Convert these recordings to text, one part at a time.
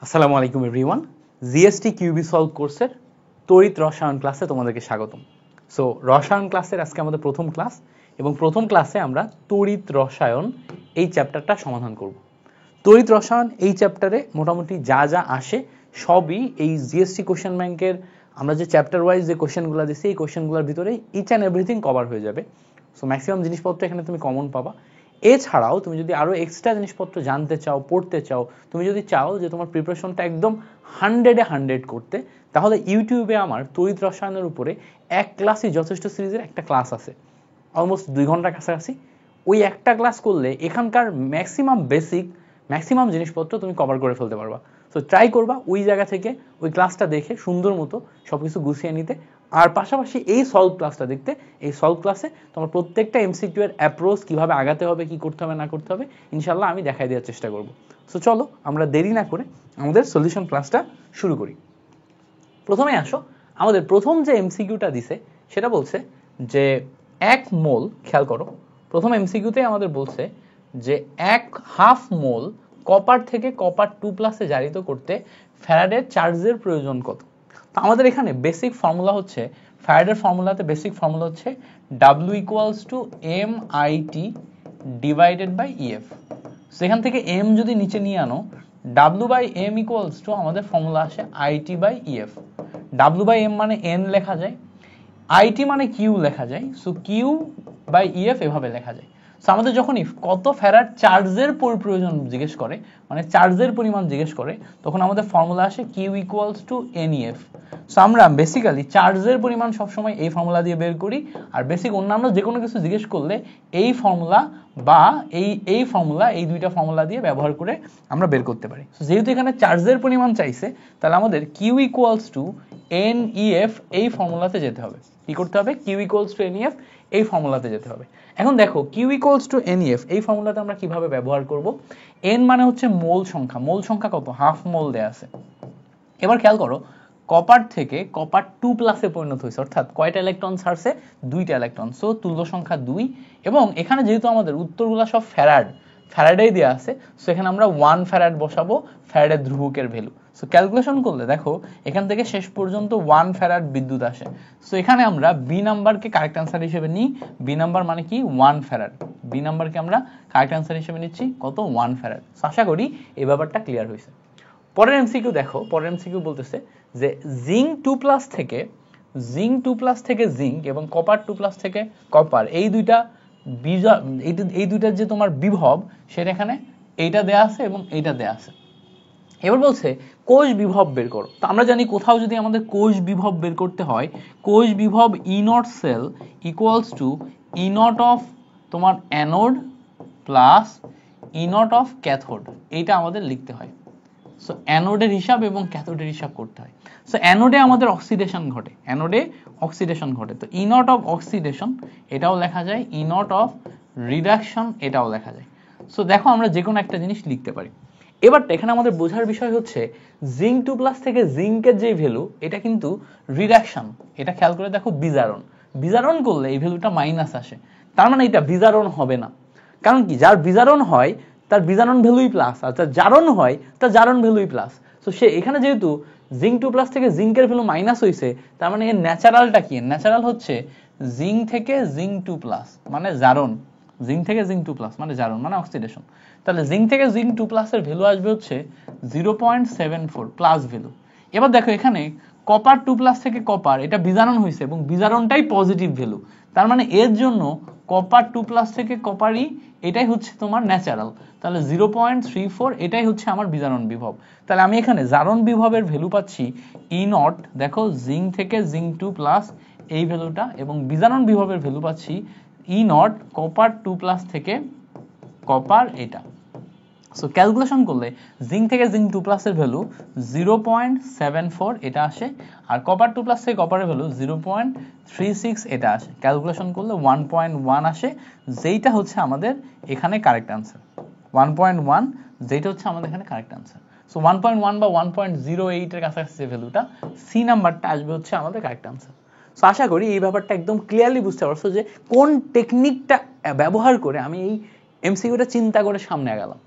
আসসালামু আলাইকুম everyone, GST কিউবি solve কোর্সের তড়িৎ রসায়ন ক্লাসে তোমাদেরকে স্বাগতম। সো রসায়ন ক্লাসের আজকে আমাদের প্রথম ক্লাস এবং প্রথম ক্লাসে আমরা তড়িৎ রসায়ন এই চ্যাপ্টারটা সমাধান করব। তড়িৎ রসায়ন এই চ্যাপ্টারে মোটামুটি যা যা আসে সবই এই জিএসটি কোশ্চেন ব্যাংকের আমরা যে চ্যাপ্টার ওয়াইজ যে কোশ্চেনগুলো দিচ্ছি এই কোশ্চেনগুলোর ভিতরে ইচ অ্যান্ড এভরিথিং কভার হয়ে যাবে। সো ম্যাক্সিমাম জিনিসপত্র এখানে তুমি কমন পাবা। এছাড়াও তুমি যদি আরও এক্সট্রা জিনিসপত্র জানতে চাও, পড়তে চাও, তুমি যদি চাও যে তোমার প্রিপারেশনটা একদম 100-এ 100 করতে, তাহলে ইউটিউবে আমার তড়িৎ রসায়নের উপরে এক ক্লাসই যথেষ্ট সিরিজের একটা ক্লাস আছে, অলমোস্ট 2 ঘন্টার কাছাকাছি। ওই একটা ক্লাস করলে এখানকার ম্যাক্সিমাম জিনিসপত্র তুমি কভার করে ফেলতে পারবা। সো ট্রাই করবা ওই জায়গা থেকে ওই ক্লাসটা দেখে সুন্দর মতো সব কিছু গুছিয়ে নিতে, আর পাশাপাশি এই সলভ ক্লাসটা দেখতে। এই সলভ ক্লাসে তোমার প্রত্যেকটা এমসিকিউ এর অ্যাপ্রোচ কীভাবে আগাতে হবে, কি করতে হবে না করতে হবে, ইনশাল্লাহ আমি দেখাই দেওয়ার চেষ্টা করব। সো চলো আমরা দেরি না করে আমাদের সলিউশন ক্লাসটা শুরু করি। প্রথমে আসো, আমাদের প্রথম যে এমসিকিউটা দিছে সেটা বলছে যে 1 মোল, খেয়াল করো প্রথম এমসিকিউতে আমাদের বলছে যে 1/2 মোল কপার থেকে কপার 2+ জারিত করতে ফ্যারাডের চার্জের প্রয়োজন কত? তো আমাদের এখানে বেসিক ফর্মুলা হচ্ছে, ফ্যারাডের ফর্মুলাতে বেসিক ফর্মুলা হচ্ছে W = MIT divided by EF। সেখান থেকে m যদি নিচে নিয়ে আনো, W/m = আমাদের ফর্মুলা আসে IT/EF। W/m মানে n লেখা যায়, IT মানে Q লেখা যায়, সো Q/EF এভাবে লেখা যায়। সো আমাদের যখনই কত ফ্যারাড চার্জের প্রয়োজন জিজ্ঞেস করে, মানে চার্জের পরিমাণ জিজ্ঞেস করে, তখন আমাদের ফর্মুলা আসে Q = NEF। সো আমরা বেসিক্যালি চার্জের পরিমাণ সবসময় এই ফর্মুলা দিয়ে বের করি, আর বেসিক অন্যান্য যে কোনো কিছু জিজ্ঞেস করলে এই ফর্মুলা বা এই ফর্মুলা, এই দুইটা ফর্মুলা দিয়ে ব্যবহার করে আমরা বের করতে পারি। সো যেহেতু এখানে চার্জের পরিমাণ চাইছে, তাহলে আমাদের Q = NEF এই ফর্মুলাতে যেতে হবে। কি করতে হবে? Q = NEF এই ফর্মুলাতে যেতে হবে। এখন দেখো Q = NEF এই ফর্মুলাতে আমরা কিভাবে ব্যবহার করব। n মানে হচ্ছে মোল সংখ্যা, মোল সংখ্যা কত? 1/2 মোল দেয়া আছে। এবার খেয়াল করো, কপার থেকে কপার 2+ পরিণত হয়েছে, অর্থাৎ কয়টা ইলেকট্রন ছাড়ছে? 2টা ইলেকট্রন। সো তুল্য সংখ্যা 2, এবং এখানে যেহেতু আমাদের উত্তরগুলো সব ফ্যারাডেই দেওয়া আছে, সো এখানে আমরা 1 ফ্যারাড বসাবো, ফ্যারাডের ধ্রুবকের ভ্যালু। সো ক্যালকুলেশন করলে দেখো এখান থেকে শেষ পর্যন্ত 1 ফ্যারাড বিদ্যুৎ আসে। সো এখানে আমরা বি নাম্বারকে কারেক্ট অ্যান্সার হিসেবে নিই। বি নাম্বার মানে কি? 1 ফ্যারাড। বি নাম্বারকে আমরা কারেক্ট অ্যান্সার হিসেবে নিচ্ছি কত? 1 ফ্যারাড। সো আশা করি এই ব্যাপারটা ক্লিয়ার হয়েছে। পরের এমসিকিউ দেখো, পরের এমসিকিউ বলতেছে যে জিঙ্ক 2+ থেকে জিঙ্ক এবং কপার 2+ থেকে কপার, এই দুইটার যে তোমার বিভব, সেটা এখানে এইটা দেয়া আছে এবং এইটা দেয়া আছে। এবার বলছে কোষ বিভব বের করো। তো আমরা জানি কোথাও যদি আমাদের কোষ বিভব বের করতে হয়, কোষ বিভব E0 সেল = E0 অফ তোমার anode plus E0 of cathode, এইটা আমাদের লিখতে হয়। সো অ্যানোডের হিসাব এবং ক্যাথোডের হিসাব করতে হয়। সো অ্যানোডে আমাদের অক্সিডেশন ঘটে, তো E0 অফ অক্সিডেশন এটাও লেখা যায়, E0 অফ রিডাকশন এটাও লেখা যায়। সো দেখো আমরা যে কোনো একটা জিনিস লিখতে পারি। এবার এখানে আমাদের বোঝার বিষয় হচ্ছে জিঙ্ক 2+ থেকে জিঙ্কের যে ভ্যালু, এটা কিন্তু রিডাকশন। এটা খেয়াল করে দেখো, বিজারণ করলে এই ভ্যালুটা মাইনাস আসে, তার মানে এটা বিজারণ হবে না। কারণ কি? যার বিজারণ হয় তার বিজারণ ভ্যালুই প্লাস, আর যার জারণ হয় তার জারণ ভ্যালুই প্লাস। সো সে এখানে যেহেতু জিঙ্ক 2+ থেকে জিঙ্কের ভ্যালু মাইনাস হয়েছে, তার মানে এর ন্যাচারালটা কি? ন্যাচারাল হচ্ছে জিঙ্ক থেকে জিঙ্ক 2+ মানে জারণ, জিঙ্ক থেকে জিঙ্ক 2+ মানে জারণ মানে অক্সিডেশন। তাহলে জিঙ্ক থেকে জিঙ্ক 2+ এর ভ্যালু আসবে হচ্ছে 0.74 প্লাস ভ্যালু। এবার দেখো এখানে কপার 2+ থেকে কপার, এটা বিজারণ হয়েছে এবং বিজারণটাই পজিটিভ ভ্যালু, তার মানে এর জন্য কপার 2+ থেকে কপারই এটাই হচ্ছে তোমার ন্যাচারাল। তাহলে 0.34 এটাই হচ্ছে আমার বিজারণ বিভব। তাহলে আমি এখানে জারণ বিভবের ভ্যালু পাচ্ছি E0, দেখো জিঙ্ক থেকে জিঙ্ক 2+ এই ভ্যালুটা, এবং বিজারণ বিভবের ভ্যালু পাচ্ছি E0 কপার 2+ থেকে কপার এটা। সো ক্যালকুলেশন করলে জিঙ্ক থেকে জিঙ্ক 2+ এর ভ্যালু 0.74 এটা আসে, আর কপার 2+ থেকে কপারের ভ্যালু 0.36 এটা আসে। ক্যালকুলেশন করলে 1.1 আসে, যেইটা হচ্ছে আমাদের এখানে কারেক্ট অ্যান্সার। 1.1 যেটা হচ্ছে আমাদের এখানে কারেক্ট অ্যান্সার। সো 1.1 বা 1.08 এর কাছাকাছি যে ভ্যালুটা, সি নাম্বারটা আসবে হচ্ছে আমাদের কারেক্ট অ্যান্সার। সো আশা করি এই ব্যাপারটা একদম ক্লিয়ারলি বুঝতে পারছো যে কোন টেকনিকটা ব্যবহার করে আমি এই এমসিকিউটা চিন্তা করে সামনে গেলাম।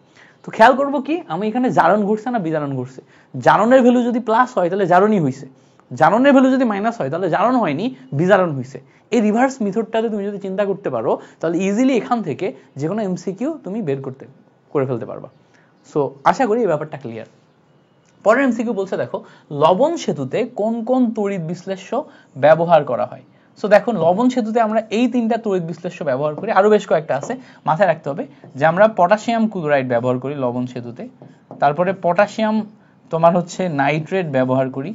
তো খেয়াল করবো কি আমি এখানে জারণ ঘটছে না বিজারণ ঘটছে, জারণের ভ্যালু যদি প্লাস হয় তাহলে জারণই হয়েছে, জারণের ভ্যালু যদি মাইনাস হয় তাহলে জারণ হয়নি বিজারণ হয়েছে। এই রিভার্স মেথডটাতে তুমি যদি চিন্তা করতে পারো তাহলে ইজিলি এখান থেকে যে কোনো এমসিকিউ তুমি বের করে ফেলতে পারবা। সো আশা করি এই ব্যাপারটা ক্লিয়ার। পরের এমসিকিউ বলছে দেখো লবণ সেতুতে কোন কোন তড়িৎ বিশ্লেষ্য ব্যবহার করা হয়। সো দেখো লবণ সেতুতে আমরা এই তিনটা তড়িৎ বিশ্লেষ্য ব্যবহার করি, আরো বেশ কয়েকটা আছে, মাথায় রাখতে হবে যে আমরা পটাশিয়াম ক্লোরাইড ব্যবহার করি লবণ সেতুতে, তারপরে পটাশিয়াম তোমার হচ্ছে নাইট্রেট ব্যবহার করি,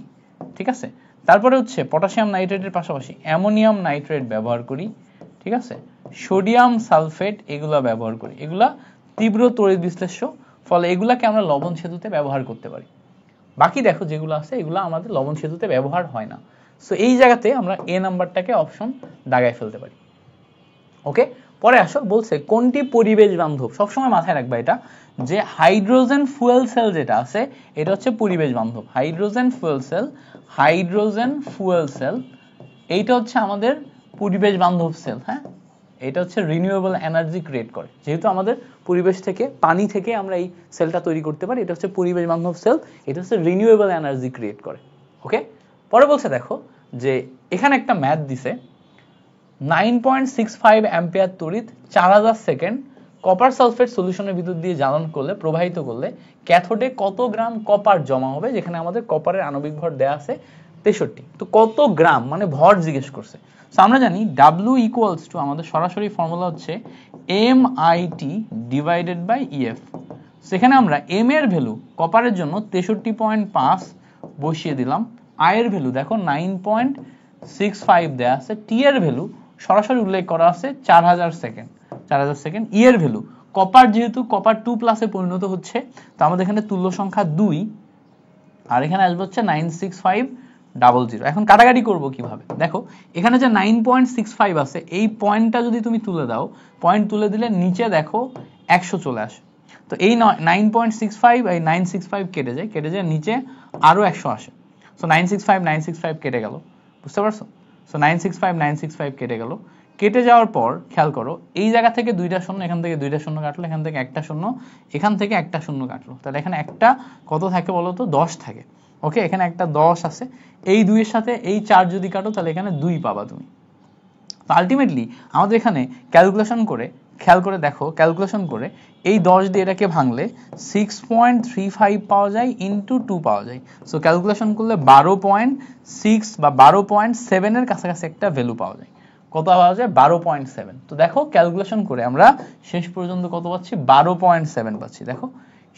ঠিক আছে, তারপরে হচ্ছে পটাশিয়াম নাইট্রেটের পাশাপাশি অ্যামোনিয়াম নাইট্রেট ব্যবহার করি, ঠিক আছে, সোডিয়াম সালফেট এগুলা ব্যবহার করি, এগুলা তীব্র তড়িৎ বিশ্লেষ্য, ফলে এগুলাকে আমরা লবণ সেতুতে ব্যবহার করতে পারি। বাকি দেখো যেগুলো আছে এগুলো আমাদের লবণ সেতুতে ব্যবহার হয় না। সো এই জায়গাতে আমরা এ নাম্বারটাকে অপশন দাগায় ফেলতে পারি। ওকে, পরে আসো বলছে কোনটি পরিবেশ বান্ধব। সবসময় মাথায় রাখবা এটা যে হাইড্রোজেন ফুয়েল সেল যেটা আছে এটা হচ্ছে পরিবেশ বান্ধব। Hydrogen fuel cell, hydrogen fuel cell এইটা হচ্ছে আমাদের পরিবেশ বান্ধব সেল। হ্যাঁ, এটা হচ্ছে রিনিউয়েবল এনার্জি ক্রিয়েট করে, যেহেতু আমাদের পরিবেশ থেকে পানি থেকে আমরা এই সেলটা তৈরি করতে পারি, এটা হচ্ছে পরিবেশ বান্ধব সেল, এটা হচ্ছে রিনিউয়েবল এনার্জি ক্রিয়েট করে। ওকে, পরে বলছে দেখো যে এখানে একটা ম্যাথ দিছে 9.65 অ্যাম্পিয়ার তড়িৎ 4000 সেকেন্ড কপার সালফেট সলিউশনের ভিতর দিয়ে জ্বালন করলে প্রবাহিত করলে ক্যাথোডে কত গ্রাম কপার জমা হবে, যেখানে আমাদের কপারের আণবিক ভর দেয়া আছে 63। তো কত গ্রাম মানে ভর জিজ্ঞেস করছে। সো আমরা জানি W ইকুয়ালস টু আমাদের সরাসরি ফর্মুলা হচ্ছে MIT ডিভাইডেড বাই EF। সেখানে আমরা M এর ভ্যালু কপারের জন্য 63.5 বসিয়ে দিলাম, I এর ভ্যালু দেখো 9.65 দেয়া আছে, T এর ভ্যালু সরাসরি উল্লেখ করা আছে 4000 সেকেন্ড, 4000 সেকেন্ড। ই এর ভ্যালু কপার যেহেতু কপার 2+ পরিণত হচ্ছে তো আমাদের এখানে তুল্য সংখ্যা 2 আর এখানে আসবে হচ্ছে 96500। এখন কাটাকাটি করব কিভাবে, দেখো এখানে যে 9.65 আছে এই পয়েন্টটা যদি তুমি তুলে দাও, পয়েন্ট তুলে দিলে নিচে দেখো 100 চলে আসে। তো এই 9.65 এই 965 কেটে যায় নিচে আরো 100 আসে। সো 965 কেটে গেল, বুঝতে পারছো? সো 965 কেটে গেল, কেটে যাওয়ার পর খেয়াল করো এই জায়গা থেকে দুইটা শূন্য, এখান থেকে দুইটা শূন্য কাটলো, এখান থেকে একটা শূন্য, এখান থেকে একটা শূন্য কাটলো, তাহলে এখানে একটা কত থাকে বলো তো 10 থাকে। ওকে, এখানে একটা 10 আছে, এই 2 এর সাথে এই 4 যদি কাটো তাহলে এখানে 2 পাবা তুমি। তো আলটিমেটলি আমাদের এখানে ক্যালকুলেশন করে খেয়াল করে দেখো, ক্যালকুলেশন করে এই 10 দিয়ে এটাকে ভাঙলে 6.35 পাওয়া যায় ইনটু 2 পাওয়া যায়। সো ক্যালকুলেশন করলে 12.6 বা 12.7 এর কাছাকাছি একটা ভ্যালু পাওয়া যায়। কত পাওয়া যায়? 12.7। তো দেখো ক্যালকুলেশন করে আমরা শেষ পর্যন্ত কত পাচ্ছি? 12.7 পাচ্ছি। দেখো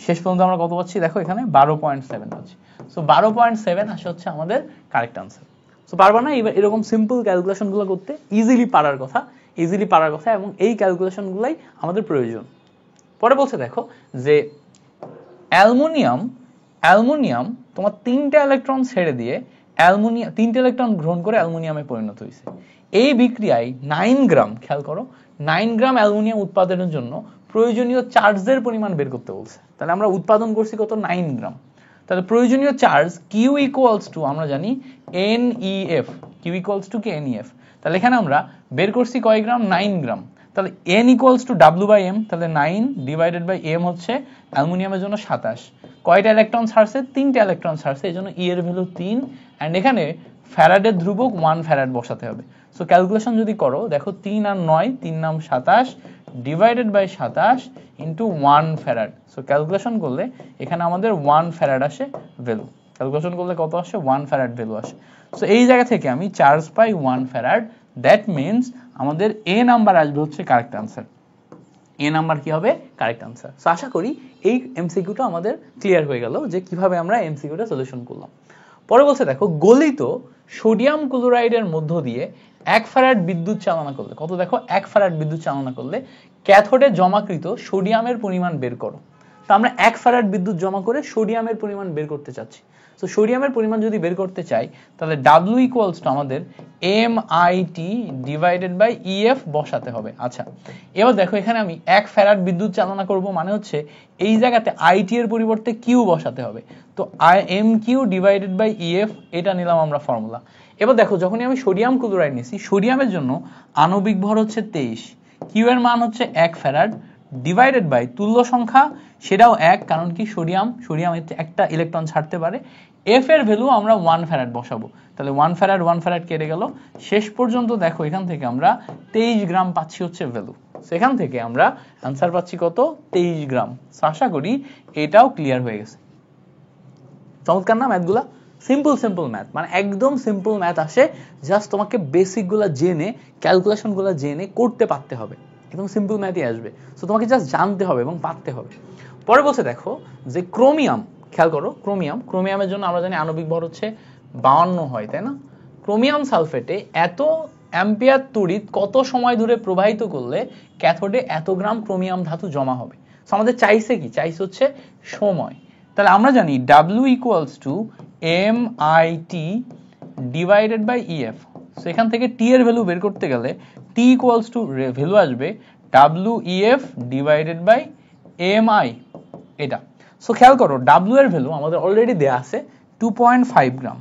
শেষ পর্যন্ত আমরা কত পাচ্ছি? দেখো এখানে 12.7 পাচ্ছি। সো 12.7 আসে হচ্ছে আমাদের কারেক্ট আনসার। সো পারবা না এরকম সিম্পল ক্যালকুলেশন গুলো করতে? ইজিলি পারার কথা এবং এই ক্যালকুলেশন গুলাই আমাদের প্রয়োজন। পরে বলছে দেখো যে অ্যালুমিনিয়াম তোমার 3টা ইলেকট্রন ছেড়ে দিয়ে 3টা ইলেকট্রন গ্রহণ করে অ্যালুমিনিয়ামে পরিণত হয়েছে। এই বিক্রিয়ায় 9 গ্রাম, খেয়াল করো 9 গ্রাম অ্যালুমিনিয়াম উৎপাদনের জন্য প্রয়োজনীয় চার্জের পরিমাণ বের করতে বলছে। তাহলে আমরা উৎপাদন করছি কত? 9 গ্রাম। তাহলে প্রয়োজনীয় চার্জ Q ইকুয়ালস টু আমরা জানি NEF, Q equals to NEF। তাহলে এখানে আমরা বের করছি কয় গ্রাম? 9 গ্রাম। তাহলে N ইকুয়ালস টু W/M, তাহলে 9 ডিভাইডেড বাই M হচ্ছে অ্যালুমিনিয়ামের জন্য 27। কয়টা ইলেকট্রন ছাড়ছে? 3টা ইলেকট্রন ছাড়ছে, এজন্য E এর ভ্যালু 3 এন্ড এখানে ফ্যারাডের ধ্রুবক 1 ফ্যারাড বসাতে হবে। সো ক্যালকুলেশন যদি করো দেখো 3 আর 9, 3 নাম 27 divided by 27 into 1 farad. So calculation করলে এখানে আমাদের 1 ফ্যারাড আসে ভ্যালু। ক্যালকুলেশন করলে কত আসে? 1 ফ্যারাড ভ্যালু আসে। সো এই জায়গা থেকে আমি charge pi 1 farad. That means আমাদের এ নাম্বার আসবে হচ্ছে কারেক্ট আনসার। এ নাম্বার কি হবে? Correct answer. সো আশা করি এই এমসিকিউটা আমাদের ক্লিয়ার হয়ে গেল যে কিভাবে আমরা এমসিকিউটা সলিউশন করলাম। পরে বলছে দেখো গলিত সোডিয়াম ক্লোরাইডের মধ্য দিয়ে 1 ফ্যারাড বিদ্যুৎ চালনা করলে, কত দেখো 1 ফ্যারাড বিদ্যুৎ চালনা করলে ক্যাথোডে জমাকৃত সোডিয়ামের পরিমাণ বের করো। তো আমরা 1 ফ্যারাড বিদ্যুৎ জমা করে সোডিয়ামের পরিমাণ বের করতে চাচ্ছি। সো সোডিয়ামের পরিমাণ যদি বের করতে চাই তাহলে W ইকুয়ালস টু আমাদের MIT ডিভাইডেড বাই EF বসাতে হবে। আচ্ছা, এবার দেখো এখানে আমি 1 ফ্যারাড বিদ্যুৎ চালনা করব, মানে হচ্ছে এই জায়গাতে IT এর পরিবর্তে Q বসাতে হবে। তো MQ ডিভাইডেড বাই EF এটা নিলাম আমরা ফর্মুলা। এবার দেখো যখনই আমি সোডিয়াম ক্লোরাইড নিছি, সোডিয়ামের জন্য আণবিক ভর হচ্ছে 23, Q এর মান হচ্ছে 1 ফ্যারাড ডিভাইডেড বাই তুল্য সংখ্যা, সেটাও 1, কারণ কি সোডিয়াম একটা ইলেকট্রন ছাড়তে পারে। এফ এর ভ্যালু আমরা 1 ফ্যারাড বসাবো, তাহলে 1 ফ্যারাড কেটে গেল। শেষ পর্যন্ত দেখো এখান থেকে আমরা 23 গ্রাম পাচ্ছি হচ্ছে ভ্যালু। সেখান থেকে আমরা অ্যান্সার পাচ্ছি কত? 23 গ্রাম। আশা করি এটাও ক্লিয়ার হয়ে গেছে। চমৎকার না ম্যাথগুলা? সিম্পল ম্যাথ, মানে একদম সিম্পল ম্যাথ আসে, জাস্ট তোমাকে বেসিক গুলা জেনে, ক্যালকুলেশন গুলা জেনে করতে পারতে হবে। একদম সিম্পল ম্যাথই আসবে, সো তোমাকে জাস্ট জানতে হবে এবং পারতে হবে। পরে বলছে দেখো যে ক্রোমিয়াম, খেয়াল করো ক্রোমিয়ামের জন্য আমরা জানি আণবিক ভর হচ্ছে 52 হয়, তাই না? ক্রোমিয়াম সালফেটে এত অ্যাম্পিয়ার তড়িৎ কত সময় ধরে প্রবাহিত করলে ক্যাথোডে এত গ্রাম ক্রোমিয়াম ধাতু জমা হবে। সো আমাদের চাইছে কি? চাইছে হচ্ছে সময়। তাহলে আমরা জানি W equals to MIT divided by EF। So এখান থেকে T এর ভ্যালু বের করতে গেলে T ইকুয়ালস টু ভ্যালু আসবে WEF ডিভাইডেড বাই MI, এটা। সো খেয়াল করো W এর ভ্যালু আমাদের অলরেডি দেয়া আছে 2.5 গ্রাম।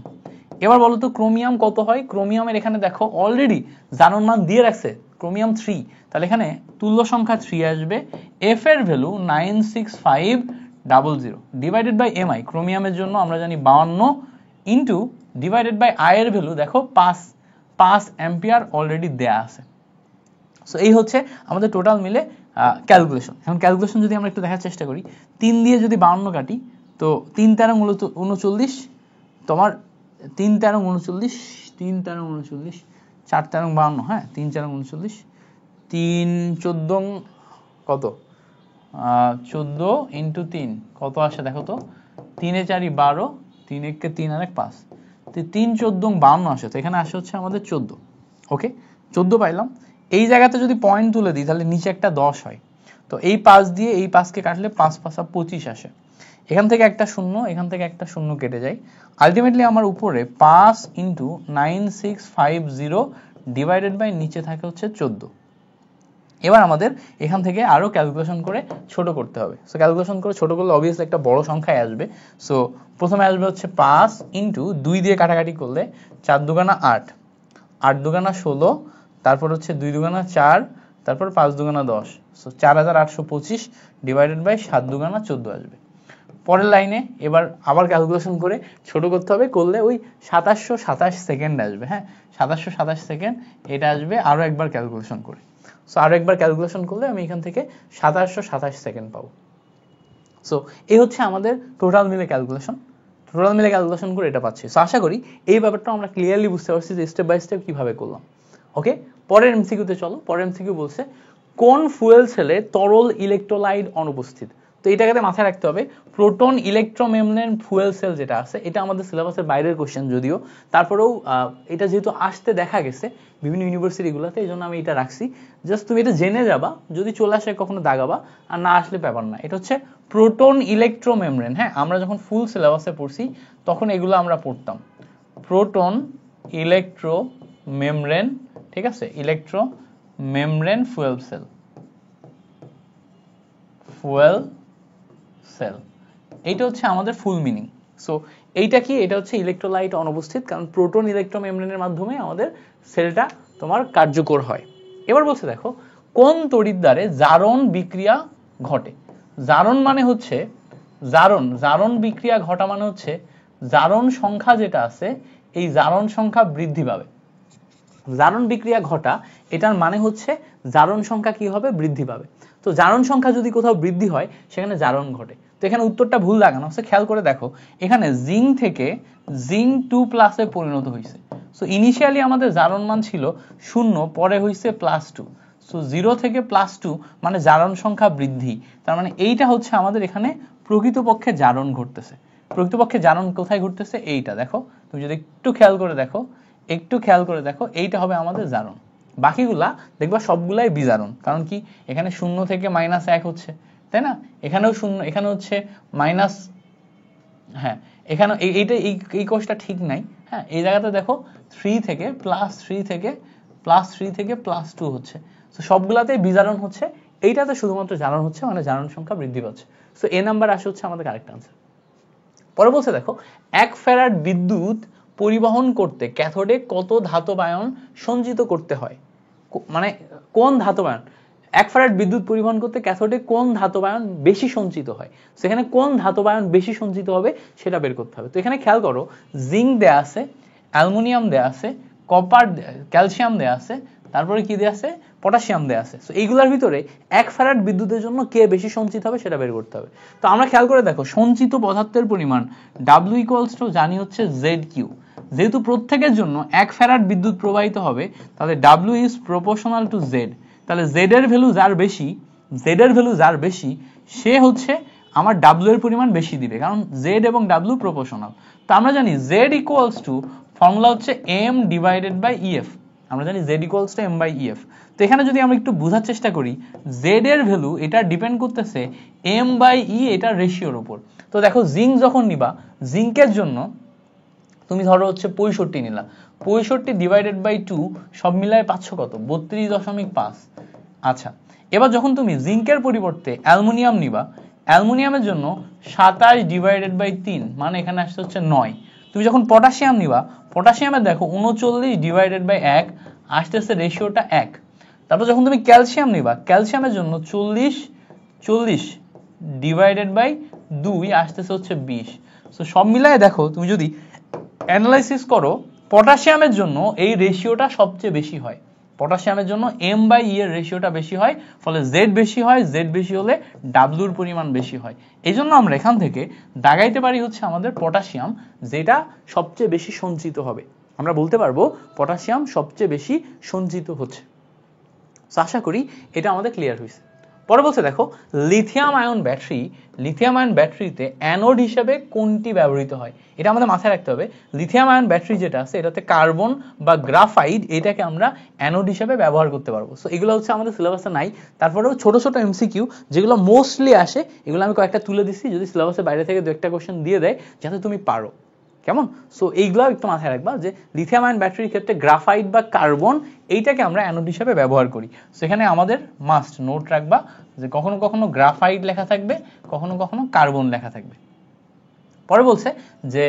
এবার বলো তো ক্রোমিয়াম কত হয়? ক্রোমিয়ামের এখানে দেখো অলরেডি জারণ মান দিয়ে রাখছে, ক্রোমিয়াম 3, তাহলে এখানে তুল্য সংখ্যা 3 আসবে। F এর ভ্যালু 96500 ডিভাইডেড বাই MI, ক্রোমিয়ামের জন্য আমরা জানি 52, ইনটু ডিভাইডেড বাই I এর ভ্যালু দেখো 5 অ্যাম্পিয়ার অলরেডি দেয়া আছে। সো এই হচ্ছে আমাদের টোটাল মিলে ক্যালকুলেশন। এখন ক্যালকুলেশন যদি আমরা একটু দেখার চেষ্টা করি, 3 দিয়ে যদি 52 কাটি, তো 3 13 মূলত 39, তোমার 3 13 39, 3 13 39, 4 13 52, হ্যাঁ 3 13 39, 3 14 কত, 14 ইন্টু 3 কত আসে দেখো তো, 3 এ 4 12, 3 1 3 আর 1 5, 3 14 52 আসে, তো এখানে আসে হচ্ছে আমাদের 14। ওকে, 14 পাইলাম। এই জায়গাতে যদি পয়েন্ট তুলে দিই তাহলে নিচে একটা 10 হয়, তো এই 5 দিয়ে এই 5 কে কাটলে 5 5 25 আসে। এখান থেকে একটা শূন্য, এখান থেকে একটা শূন্য কেটে যায়। আলটিমেটলি আমার উপরে 5 ইন্টু 9650 ডিভাইডেড বাই নিচে থাকে হচ্ছে 14। এবার আমাদের এখান থেকে আরো ক্যালকুলেশন করে ছোট করতে হবে। সো ক্যালকুলেশন করে ছোট করলে অবভিয়াসলি একটা বড় সংখ্যায় আসবে। সো প্রথমে আসবে হচ্ছে 5 ইন্টু 2 দিয়ে কাটাকাটি করলে 4 দুগানা 8, 8 দুগানা 16, তারপর হচ্ছে 2 দুগানা 4, তারপর 5 দুগানা 10, সো 4825 ডিভাইডেড বাই 7 দুগানা 14 আসবে। পরের লাইনে এবার আবার ক্যালকুলেশন করে ছোট করতে হবে, করলে ওই 2727 সেকেন্ড আসবে। হ্যাঁ 2727 সেকেন্ড এটা আসবে আরো একবার ক্যালকুলেশন করে। সো আরো একবার ক্যালকুলেশন করলে আমি এখান থেকে 2727 সেকেন্ড পাবো। সো এই হচ্ছে আমাদের টোটাল মিলে ক্যালকুলেশন করে এটা পাচ্ছি। সো আশা করি এই ব্যাপারটা আমরা ক্লিয়ারলি বুঝতে পারছি যে স্টেপ বাই স্টেপ কিভাবে করলাম। ওকে, পরের এমসিকিউতে চলো। পরের এমসিকিউ বলছে কোন ফুয়েল সেলে তরল ইলেকট্রোলাইট অনুপস্থিত। তো এটাকে মাথায় রাখতে হবে, প্রোটন ইলেকট্রোমেমব্রেন ফুয়েল সেল যেটা আছে এটা আমাদের সিলেবাসের বাইরের কোশ্চেন যদিও, তারপরেও এটা যেহেতু আসতে দেখা গেছে বিভিন্ন ইউনিভার্সিটিগুলোতে, এই জন্য আমি এটা রাখছি। জাস্ট তুমি এটা জেনে যাবা, যদি চলে আসে কখনো দাগাবা, আর না আসলে ব্যাপার না। এটা হচ্ছে প্রোটন ইলেকট্রোমেমব্রেন। হ্যাঁ আমরা যখন ফুল সিলেবাসে পড়ছি তখন এগুলো আমরা পড়তাম, প্রোটন ইলেকট্রোমেমব্রেন, ঠিক আছে, ইলেকট্রোমেমব্রেন ফুয়েল সেল, এইটা হচ্ছে আমাদের ফুল মিনিং। সো এইটা কি? এটা হচ্ছে ইলেকট্রোলাইট অনুপস্থিত, কারণ প্রোটন ইলেকট্রোমেমব্রেনের মাধ্যমে আমাদের সেলটা তোমার কার্যকর হয়। এবার বলছে দেখো কোন তড়িৎ দ্বারে জারণ বিক্রিয়া ঘটে। জারণ মানে হচ্ছে জারণ বিক্রিয়া ঘটা মানে হচ্ছে জারণ সংখ্যা যেটা আছে এই জারণ সংখ্যা বৃদ্ধি পাবে। জারণ বিক্রিয়া ঘটা এটার মানে হচ্ছে জারণ সংখ্যা কি হবে? বৃদ্ধি পাবে। তো জারণ সংখ্যা যদি কোথাও বৃদ্ধি হয় সেখানে জারণ ঘটে। তো এখানে উত্তরটা ভুল লাগানো হচ্ছে, খেয়াল করে দেখো এখানে জিঙ্ক থেকে জিঙ্ক 2+ এ পরিণত হয়েছে। সো ইনিশিয়ালি আমাদের জারণ মান ছিল 0, পরে হয়েছে +2। সো 0 থেকে +2 মানে জারণ সংখ্যা বৃদ্ধি। তার মানে এইটা হচ্ছে আমাদের এখানে প্রকৃতপক্ষে জারণ ঘটতেছে। প্রকৃতপক্ষে জারণ কোথায় ঘটতেছে? এইটা দেখো, তুমি যদি একটু খেয়াল করে দেখো এইটা হবে আমাদের জারণ। বাকিগুলা দেখবা সবগুলাই বিজারণ। কারণ কি? এখানে 0 থেকে -1 হচ্ছে, তাই না? এখানেও 0, এখানে হচ্ছে মাইনাস, হ্যাঁ এখানে এইটা এই কোষটা ঠিক নাই। হ্যাঁ এই জায়গাতে দেখো 3 থেকে +2 হচ্ছে। তো সবগুলাতেই বিজারণ হচ্ছে, এইটাতে শুধুমাত্র জারণ হচ্ছে, মানে জারণ সংখ্যা বৃদ্ধি পাচ্ছে। সো এ নাম্বার আসে হচ্ছে আমাদের কারেক্ট আনসার। পরে বলছে দেখো 1 ফ্যারাড বিদ্যুৎ পরিবহন করতে ক্যাথোডে কত ধাতব আয়ন সঞ্চিত করতে হয়। মানে কোন ধাতব আয়ন? 1 ফ্যারাড বিদ্যুৎ পরিবহন করতে ক্যাথোডে কোন ধাতব আয়ন বেশি সঞ্চিত হয়, সেখানে কোন ধাতব আয়ন বেশি সঞ্চিত হবে সেটা বের করতে হবে। তো এখানে খেয়াল করো, জিঙ্ক দেয়া আছে, অ্যালুমিনিয়াম দেয়া আছে, কপার, ক্যালসিয়াম দেয়া আছে, তারপরে কি দেয়া আছে, পটাশিয়াম দেয়া আছে। সো এইগুলোর ভিতরে 1 ফ্যারাড বিদ্যুতের জন্য কে বেশি সঞ্চিত হবে সেটা বের করতে হবে। তো আমরা খেয়াল করে দেখো, সঞ্চিত পদার্থের পরিমাণ W = জানি হচ্ছে ZQ। যেহেতু প্রত্যেকের জন্য 1 ফ্যারাড বিদ্যুৎ প্রবাহিত হবে, তাহলে W is proportional to Z। তাহলে Z এর ভ্যালু যার বেশি সে হচ্ছে আমার W এর পরিমাণ বেশি দিবে, কারণ Z এবং W প্রপোর্শনাল। তো আমরা জানি Z = ফর্মুলা হচ্ছে M/EF। আমরা জানি Z = M/EF। তো এখানে যদি আমরা একটু বোঝার চেষ্টা করি, Z এর ভ্যালু এটা ডিপেন্ড করতেছে M/E এটার রেশিওর উপর। তো দেখো, জিঙ্ক যখন নিবা, জিঙ্কের জন্য তুমি ধরো হচ্ছে 65 নিলা, 65/2 সব মিলায় পাচ্ছ কত, 32.5। আচ্ছা, এবার যখন তুমি জিঙ্কের পরিবর্তে অ্যালুমিনিয়াম নিবা, অ্যালুমিনিয়ামের জন্য 27/3 মানে এখানে আসছে হচ্ছে 9। তুমি যখন পটাশিয়াম নিবা, পটাশিয়ামের দেখো 39/1 আসতেছে রেশিওটা 1। তারপর যখন তুমি ক্যালসিয়াম নিবা, ক্যালসিয়ামের জন্য 40/2 আসতেছে হচ্ছে 20। সো সব মিলায় দেখো, তুমি যদি অ্যানালাইসিস করো, পটাশিয়ামের জন্য এই রেশিওটা সবচেয়ে বেশি হয়। পটাশিয়ামের জন্য M/E এর রেশিওটা বেশি হয়, ফলে Z বেশি হয়। Z বেশি হলে W এর পরিমাণ বেশি হয়। এই জন্য আমরা এখান থেকে দাগাইতে পারি হচ্ছে আমাদের পটাশিয়াম, যেটা সবচেয়ে বেশি সঞ্চিত হবে। আমরা বলতে পারবো পটাশিয়াম সবচেয়ে বেশি সঞ্চিত হচ্ছে। আশা করি এটা আমাদের ক্লিয়ার হয়েছে। পরে বলছে দেখো, লিথিয়াম আয়ন ব্যাটারিতে অ্যানোড হিসেবে কোনটি ব্যবহৃত হয়। এটা আমাদের মাথায় রাখতে হবে। লিথিয়াম আয়ন ব্যাটারি যেটা আছে, এটাতে কার্বন বা গ্রাফাইট এটাকে আমরা অ্যানোড হিসেবে ব্যবহার করতে পারবো। সো এগুলো হচ্ছে আমাদের সিলেবাসে নাই, তারপরেও ছোট ছোট MCQ যেগুলো মোস্টলি আসে, এগুলো আমি কয়েকটা তুলে দিচ্ছি, যদি সিলেবাসের বাইরে থেকে 2-1টা কোশ্চেন দিয়ে দেয় যাতে তুমি পারো, কেমন? সো এইগুলো একটু মাথায় রাখবা যে লিথিয়াম আয়ন ব্যাটারির ক্ষেত্রে গ্রাফাইট বা কার্বন এইটাকে আমরা অ্যানোড হিসেবে ব্যবহার করি। সেখানে আমাদের মাস্ট নোট রাখবা যে কখনো কখনো গ্রাফাইট লেখা থাকবে, কখনো কখনো কার্বন লেখা থাকবে। পরে বলছে যে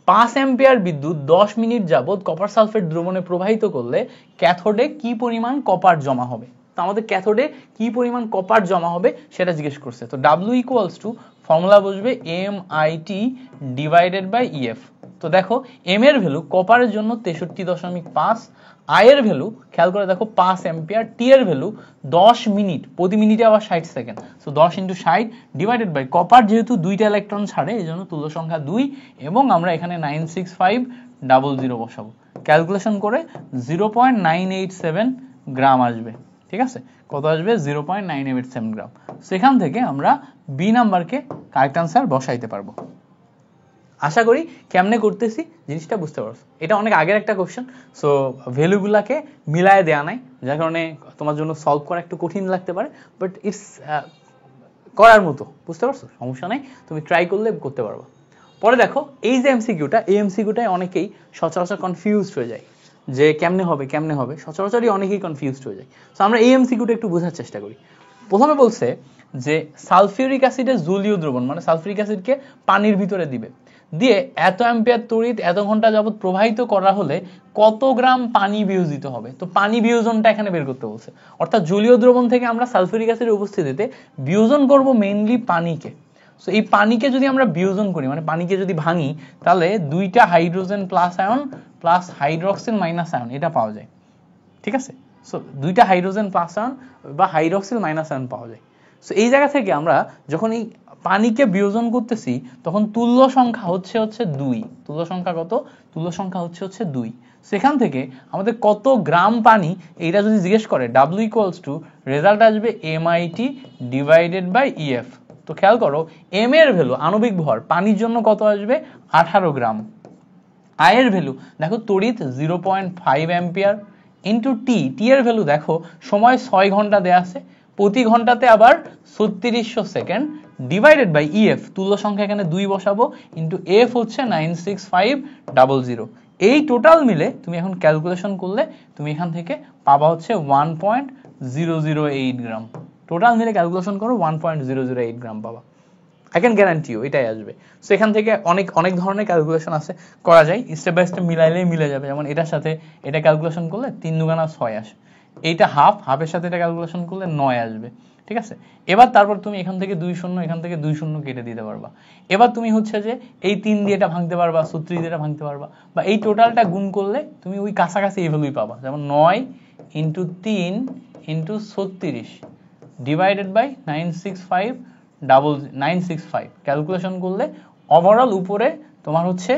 5 অ্যাম্পিয়ার বিদ্যুৎ 10 মিনিট যাবত কপার সালফেট দ্রবণে প্রবাহিত করলে ক্যাথোডে কি পরিমাণ কপার জমা হবে। তো আমাদের ক্যাথোডে কি পরিমাণ কপার জমা হবে সেটা জিজ্ঞেস করছে। তো W = ফর্মুলা বসবে MIT/EF। তো দেখো, M এর ভ্যালু কপারের জন্য 63.5, I এর ভ্যালু খেয়াল করে দেখো 5 অ্যাম্পিয়ার, T এর ভ্যালু 10 মিনিট, প্রতি মিনিটে আবার 60 second. So 10 × 60 divided by copper যেহেতু 2টা ইলেকট্রন ছাড়ে, এজন্য তুল্য সংখ্যা 2, এবং আমরা এখানে 96500 বসাবো। ক্যালকুলেশন করে 0.987 গ্রাম আসবে। ঠিক আছে, কত আসবে? 0.987 গ্রাম। সেখান থেকে আমরা বি নাম্বারকে কারেক্ট আনসার বসাইতে পারবো। আশা করি কেমনে করতেছি জিনিসটা বুঝতে পারছো। এটা অনেক আগের একটা কোশ্চেন, সো ভ্যালুগুলাকে মিলায় দেয়া নাই, যার কারণে তোমার জন্য সলভ করা একটু কঠিন লাগতে পারে, বাট ইটস করার মতো, বুঝতে পারছো? সমস্যা নাই, তুমি ট্রাই করলে করতে পারবা। পরে দেখো, এই যে MCQটা, এই MCQটাই অনেকেই সচরাচর কনফিউজড হয়ে যায় যে কেমনে হবে, সচরাচরই অনেকেই কনফিউজড হয়ে যায়। সো আমরা এই MCQটা একটু বোঝার চেষ্টা করি। প্রথমে বলছে যে সালফিউরিক অ্যাসিডের জলীয় দ্রবণ, মানে সালফিউরিক অ্যাসিডকে পানির ভিতরে দিয়ে এত অ্যাম্পিয়ার তড়িৎ এত ঘন্টা যাবত প্রবাহিত করা হলে কত গ্রাম পানি বিয়োজিত হবে। তো পানি বিয়োজনটা এখানে বের করতে বলছে, অর্থাৎ জলীয় দ্রবণ থেকে আমরা সালফিউরিক অ্যাসিডের উপস্থিতিতে বিয়োজন করব মেইনলি পানিকে। সো এই পানিকে যদি আমরা বিয়োজন করি, মানে পানিকে যদি ভাঙি, তাহলে 2টা hydrogen plus ion plus hydroxyl minus ion এটা পাওয়া যায়। ঠিক আছে, সো 2টা হাইড্রোজেন প্লাস আয়ন বা হাইড্রক্সিল মাইনাস আয়ন পাওয়া যায়। সো এই জায়গা থেকে আমরা যখন এই পানিকে বিয়োজন করতেছি, তখন তুল্য সংখ্যা হচ্ছে 2। তুল্য সংখ্যা কত? তুল্য সংখ্যা হচ্ছে 2। সেখান থেকে আমাদের কত গ্রাম পানি এইটা যদি জিজ্ঞেস করে, W = রেজাল্ট আসবে MIT/EF। তো খেয়াল করো, M এর ভ্যালু আণবিক ভর পানির জন্য কত আসবে? 18 গ্রাম। I এর ভ্যালু দেখো তড়িৎ 0.5 অ্যাম্পিয়ার ইন্টু T এর ভ্যালু দেখো সময় 6 ঘন্টা দেয়া আছে, প্রতি ঘন্টাতে আবার 3600 সেকেন্ড, ডিভাইডেড বাই EF তুল্য সংখ্যা এখানে 2 বসাবো, ইন্টু F হচ্ছে 96500। এই টোটাল মিলে তুমি এখন ক্যালকুলেশন করলে তুমি এখান থেকে পাবা হচ্ছে 1.008 গ্রাম। টোটাল মিলে ক্যালকুলেশন করো 1.008 গ্রাম পাবা। আই ক্যান গ্যারান্টি ইউ এটাই আসবে। সো এখান থেকে অনেক ধরনের ক্যালকুলেশন আছে, করা যায়, স্টেপ বাই স্টেপ মিলাইলেই মিলে যাবে। যেমন এটার সাথে এটা ক্যালকুলেশন করলে 3 × 6 আসে, এইটা হাফ, হাফের সাথে এটা ক্যালকুলেশন করলে 9 আসবে, ঠিক আছে। এবার তারপর তুমি এখান থেকে 2 শূন্য, এখান থেকে 2 শূন্য কেটে দিতে পারবা। এবার তুমি হচ্ছে যে এই 3 দিয়ে এটা ভাঙতে পারবা, 36 দিয়ে এটা ভাঙতে পারবা, বা এই টোটালটা গুণ করলে তুমি ওই কাছাকাছি এই ভ্যালুই পাবা। যেমন 9 into 3 into 36 divided by 965 calculation করলে ওভারঅল উপরে তোমার হচ্ছে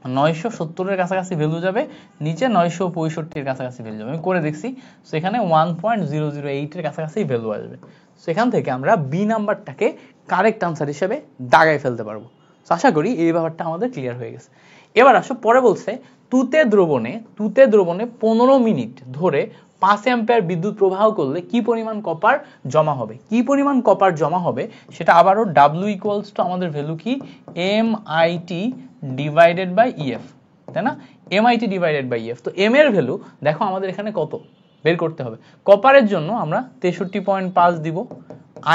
970 এর কাছাকাছি ভ্যালু যাবে, নিচে 965 এর কাছাকাছি ভ্যালু যাবে। আমি করে দেখছি, সো এখানে 1.008 এর কাছাকাছি ভ্যালু আসবে। সো এখান থেকে আমরা বি নাম্বারটাকে কারেক্ট আনসার হিসেবে দাগায় ফেলতে পারবো। সো আশা করি এই ব্যাপারটা আমাদের ক্লিয়ার হয়ে গেছে। এবার আসো পরে বলছে তুতে দ্রবণে 15 মিনিট ধরে 5 অ্যাম্পিয়ার বিদ্যুৎ প্রবাহ করলে কি পরিমাণ কপার জমা হবে। কি পরিমাণ কপার জমা হবে সেটা আবারও W ইকুয়ালস টু আমাদের ভ্যালু কি MIT ডিভাইডেড বাই EF, তাই না? MIT divided by EF। তো M এর ভ্যালু দেখো আমাদের এখানে কত বের করতে হবে। কপারের জন্য আমরা 63.5 দিব।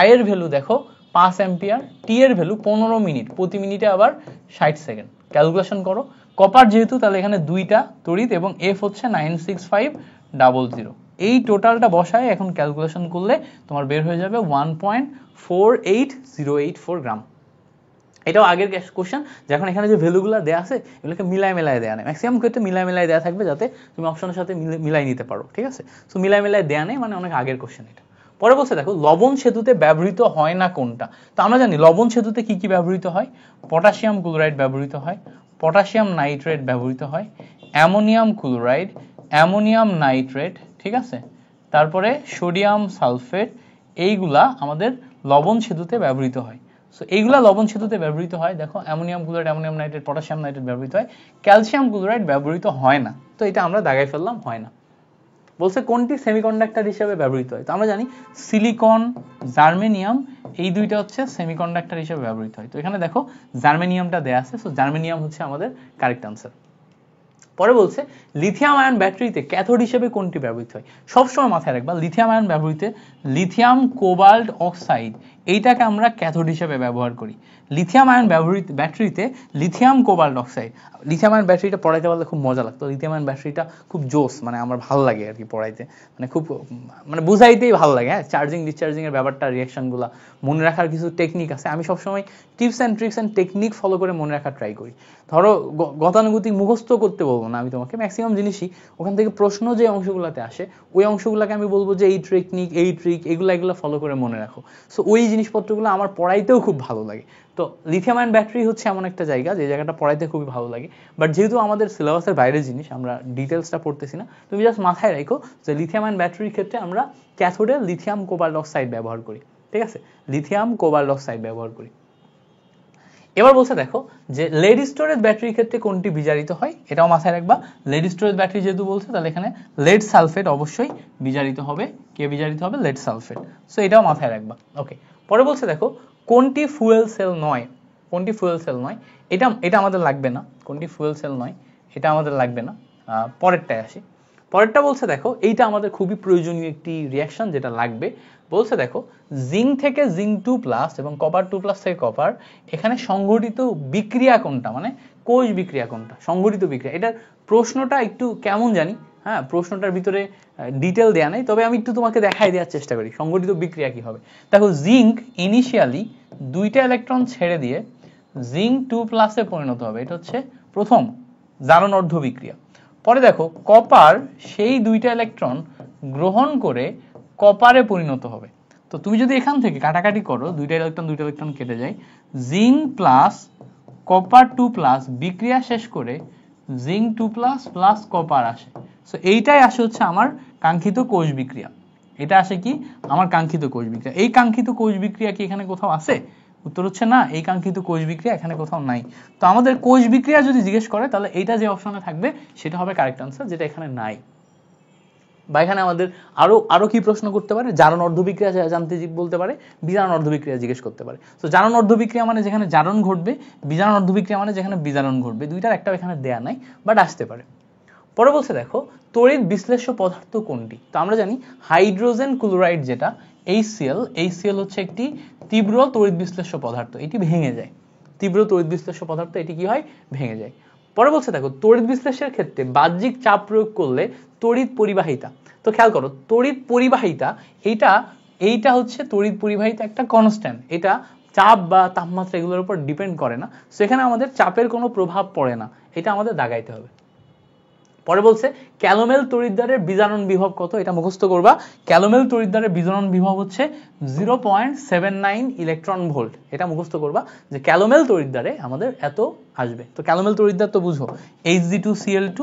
I এর ভ্যালু দেখো 5 অ্যাম্পিয়ার, T এর ভ্যালু 15 মিনিট, প্রতি মিনিটে আবার 60 সেকেন্ড। ক্যালকুলেশন করো। কপার যেহেতু তাহলে এখানে দুইটা তড়িৎ এবং F হচ্ছে 96500। এই টোটালটা বসায় এখন ক্যালকুলেশন করলে তোমার বের হয়ে যাবে 1.48084 গ্রাম। এটাও আগের কোশ্চেন, যখন এখানে যে ভ্যালুগুলো দেয়া আছে এগুলোকে মিলাই দেয়া নেই, ম্যাক্সিমাম ক্ষেত্রে মিলাই দেয়া থাকবে যাতে তুমি অপশনের সাথে মিলাই নিতে পারো, ঠিক আছে। সো মিলাই দেয়া নেই মানে অনেক আগের কোশ্চেন এটা। পরে বলছে দেখো লবণ সেতুতে ব্যবহৃত হয় না কোনটা। তো আমরা জানি লবণ সেতুতে কি কি ব্যবহৃত হয়। পটাশিয়াম ক্লোরাইড ব্যবহৃত হয়, পটাশিয়াম নাইট্রেট ব্যবহৃত হয়, অ্যামোনিয়াম ক্লোরাইড, অ্যামোনিয়াম নাইট্রেট, ঠিক আছে, তারপরে সোডিয়াম সালফেট, এইগুলা আমাদের লবণ সেতুতে ব্যবহৃত হয়। সো এইগুলা লবণ সেতুতে ব্যবহৃত হয়। দেখো ammonium chloride, ammonium nitrate, potassium nitrate ব্যবহৃত হয়, ক্যালসিয়াম ক্লোরাইড ব্যবহৃত হয় না। তো এটা আমরা দাগাই ফেললাম হয় না। বলছে কোনটি সেমিকন্ডাক্টর হিসেবে ব্যবহৃত হয়। তো আমরা জানি সিলিকন, জার্মেনিয়াম, এই দুইটা হচ্ছে সেমিকন্ডাক্টর হিসেবে ব্যবহৃত হয়। তো এখানে দেখো জার্মেনিয়ামটা দেয়া আছে, সো জার্মেনিয়াম হচ্ছে আমাদের কারেক্ট আনসার। পরে বলছে লিথিয়াম আয়ন ব্যাটারিতে ক্যাথোড হিসেবে কোনটি ব্যবহৃত হয়। সবসময় মাথায় রাখবা লিথিয়াম আয়ন ব্যবহৃতে লিথিয়াম কোবাল্ট অক্সাইড, এইটাকে আমরা ক্যাথোড হিসেবে ব্যবহার করি। লিথিয়াম আয়ন ব্যাটারিতে lithium cobalt oxide. Lithium ion ব্যাটারিটা পড়াইতে পারলে খুব মজা লাগতো। লিথিয়াম আয়ন ব্যাটারিটা খুব জোস, মানে আমার ভালো লাগে আর কি পড়াইতে, মানে খুব মানে বুঝাইতেই ভালো লাগে। হ্যাঁ, চার্জিং ডিসচার্জিং এর ব্যাপারটা, রিয়াকশনগুলো মনে রাখার কিছু টেকনিক আছে। আমি সবসময় tips and tricks and technique follow করে মনে রাখার ট্রাই করি। ধরো গতানুগতিক মুখস্থ করতে বলবো না আমি তোমাকে, ম্যাক্সিমাম জিনিসই ওখান থেকে প্রশ্ন যে অংশগুলোতে আসে ওই অংশগুলোকে আমি বলবো যে এই টেকনিক, এই ট্রিক, এগুলো ফলো করে মনে রাখো। সো ওই জিনিসপত্রগুলো আমার পড়াইতেও খুব ভালো লাগে। তো লিথিয়াম আয়ন ব্যাটারি হচ্ছে এমন একটা জায়গা যে জায়গাটা পড়াইতে খুবই ভালো লাগে। বাট যেহেতু আমাদের সিলেবাসের বাইরের জিনিস, আমরা ডিটেলসটা পড়তেছি না, তুমি জাস্ট মাথায় রাখো যে লিথিয়াম আয়ন ব্যাটারির ক্ষেত্রে আমরা ক্যাথোডে লিথিয়াম কোবাল্ট অক্সাইড ব্যবহার করি, ঠিক আছে, লিথিয়াম কোবাল্ট অক্সাইড ব্যবহার করি। এবার বলছে দেখো যে লেড স্টোরেজ ব্যাটারির ক্ষেত্রে কোনটি বিজারিত হয়। এটাও মাথায় রাখবা। লেড স্টোরেজ ব্যাটারি যেহেতু বলছে তাহলে এখানে লেড সালফেট অবশ্যই বিজারিত হবে। কে বিজারিত হবে? Lead sulphate. সো এটাও মাথায় রাখবা। ওকে, পরে বলছে দেখো কোনটি ফুয়েল সেল নয়। কোনটি ফুয়েল সেল নয়, এটা আমাদের লাগবে না। কোনটি ফুয়েল সেল নয় এটা আমাদের লাগবে না, পরেরটায় আসি। পরেরটা বলছে দেখো এইটা আমাদের খুবই প্রয়োজনীয় একটি রিয়াকশন যেটা লাগবে। বলছে দেখো জিঙ্ক থেকে জিঙ্ক 2+ এবং কপার 2+ থেকে কপার, এখানে সংঘটিত বিক্রিয়া কোনটা, মানে কোষ বিক্রিয়া কোনটা, সংঘটিত বিক্রিয়া। এটার প্রশ্নটা একটু কেমন জানি, হ্যাঁ, প্রশ্নটার ভিতরে ডিটেল দেয়া নাই, তবে আমি একটু তোমাকে দেখাই দেওয়ার চেষ্টা করি সংঘটিত বিক্রিয়া কি হবে। দেখো জিঙ্ক ইনিশিয়ালি 2টা ইলেকট্রন ছেড়ে দিয়ে জিঙ্ক 2+ পরিণত হবে, এটা হচ্ছে প্রথম জারণ অর্ধ বিক্রিয়া। পরে দেখো কপার সেই 2টা ইলেকট্রন গ্রহণ করে কপারে পরিণত হবে। তো তুমি যদি এখান থেকে কাটাকাটি করো, 2টা ইলেকট্রন কেটে যায়, জিঙ্ক প্লাস কপার 2+ বিক্রিয়া শেষ করে জিঙ্ক 2+ প্লাস কপার আসে। সো এইটাই আসে হচ্ছে আমার কাঙ্ক্ষিত কোষ বিক্রিয়া। এটা আসে কি আমার কাঙ্ক্ষিত কোষ বিক্রিয়া। এই কাঙ্ক্ষিত কোষ বিক্রিয়া কি এখানে কোথাও আছে? উত্তর হচ্ছে না, এই কাঙ্ক্ষিত কোষ বিক্রিয়া এখানে কোথাও নাই। তো আমাদের কোষ বিক্রিয়া যদি জিজ্ঞেস করে তাহলে এইটা যে অপশনে থাকবে সেটা হবে কারেক্ট আনসার, যেটা এখানে নাই। বা এখানে আমাদের আরো কি প্রশ্ন করতে পারে, জারণ অর্ধবিক্রিয়া জানতে বলতে পারে, বিজারণ অর্ধবিক্রিয়া জিজ্ঞেস করতে পারে। তো জারণ অর্ধবিক্রিয়া মানে যেখানে জারণ ঘটবে, বিজারণ অর্ধবিক্রিয়া মানে যেখানে বিজারণ ঘটবে। দুইটার একটাও এখানে দেয়া নাই, বাট আসতে পারে। পরে বলছে দেখো তড়িৎ বিশ্লেষ্য পদার্থ কোনটি। তো আমরা জানি হাইড্রোজেন ক্লোরাইড যেটা HCl হচ্ছে একটি তীব্র তড়িৎ বিশ্লেষ্য পদার্থ, এটি ভেঙে যায়। তীব্র তড়িৎ বিশ্লেষ্য পদার্থ, এটি কি হয়? ভেঙে যায়। পরে বলছে দেখো তড়িৎ বিশ্লেষণের ক্ষেত্রে বাহ্যিক চাপ প্রয়োগ করলে তড়িৎ পরিবাহিতা। তো খেয়াল করো তড়িৎ পরিবাহিতা এইটা হচ্ছে তড়িৎ পরিবাহিতা একটা কনস্ট্যান্ট, এটা চাপ বা তাপমাত্রা এগুলোর উপর ডিপেন্ড করে না, সেখানে আমাদের চাপের কোনো প্রভাব পড়ে না, এটা আমাদের দাগাইতে হবে। পরে বলছে ক্যালোমেল তড়িৎদ্বারের বিজারণ বিভব কত, এটা মুখস্থ করবা। ক্যালোমেল তড়িৎদ্বারের বিজারণ বিভব হচ্ছে 0.79 ইলেকট্রন ভোল্ট, এটা মুখস্থ করবা যে ক্যালোমেল তড়িৎদ্বারে আমাদের এত আসবে। তো ক্যালোমেল তড়িৎদ্বার তো বুঝো Hg2Cl2,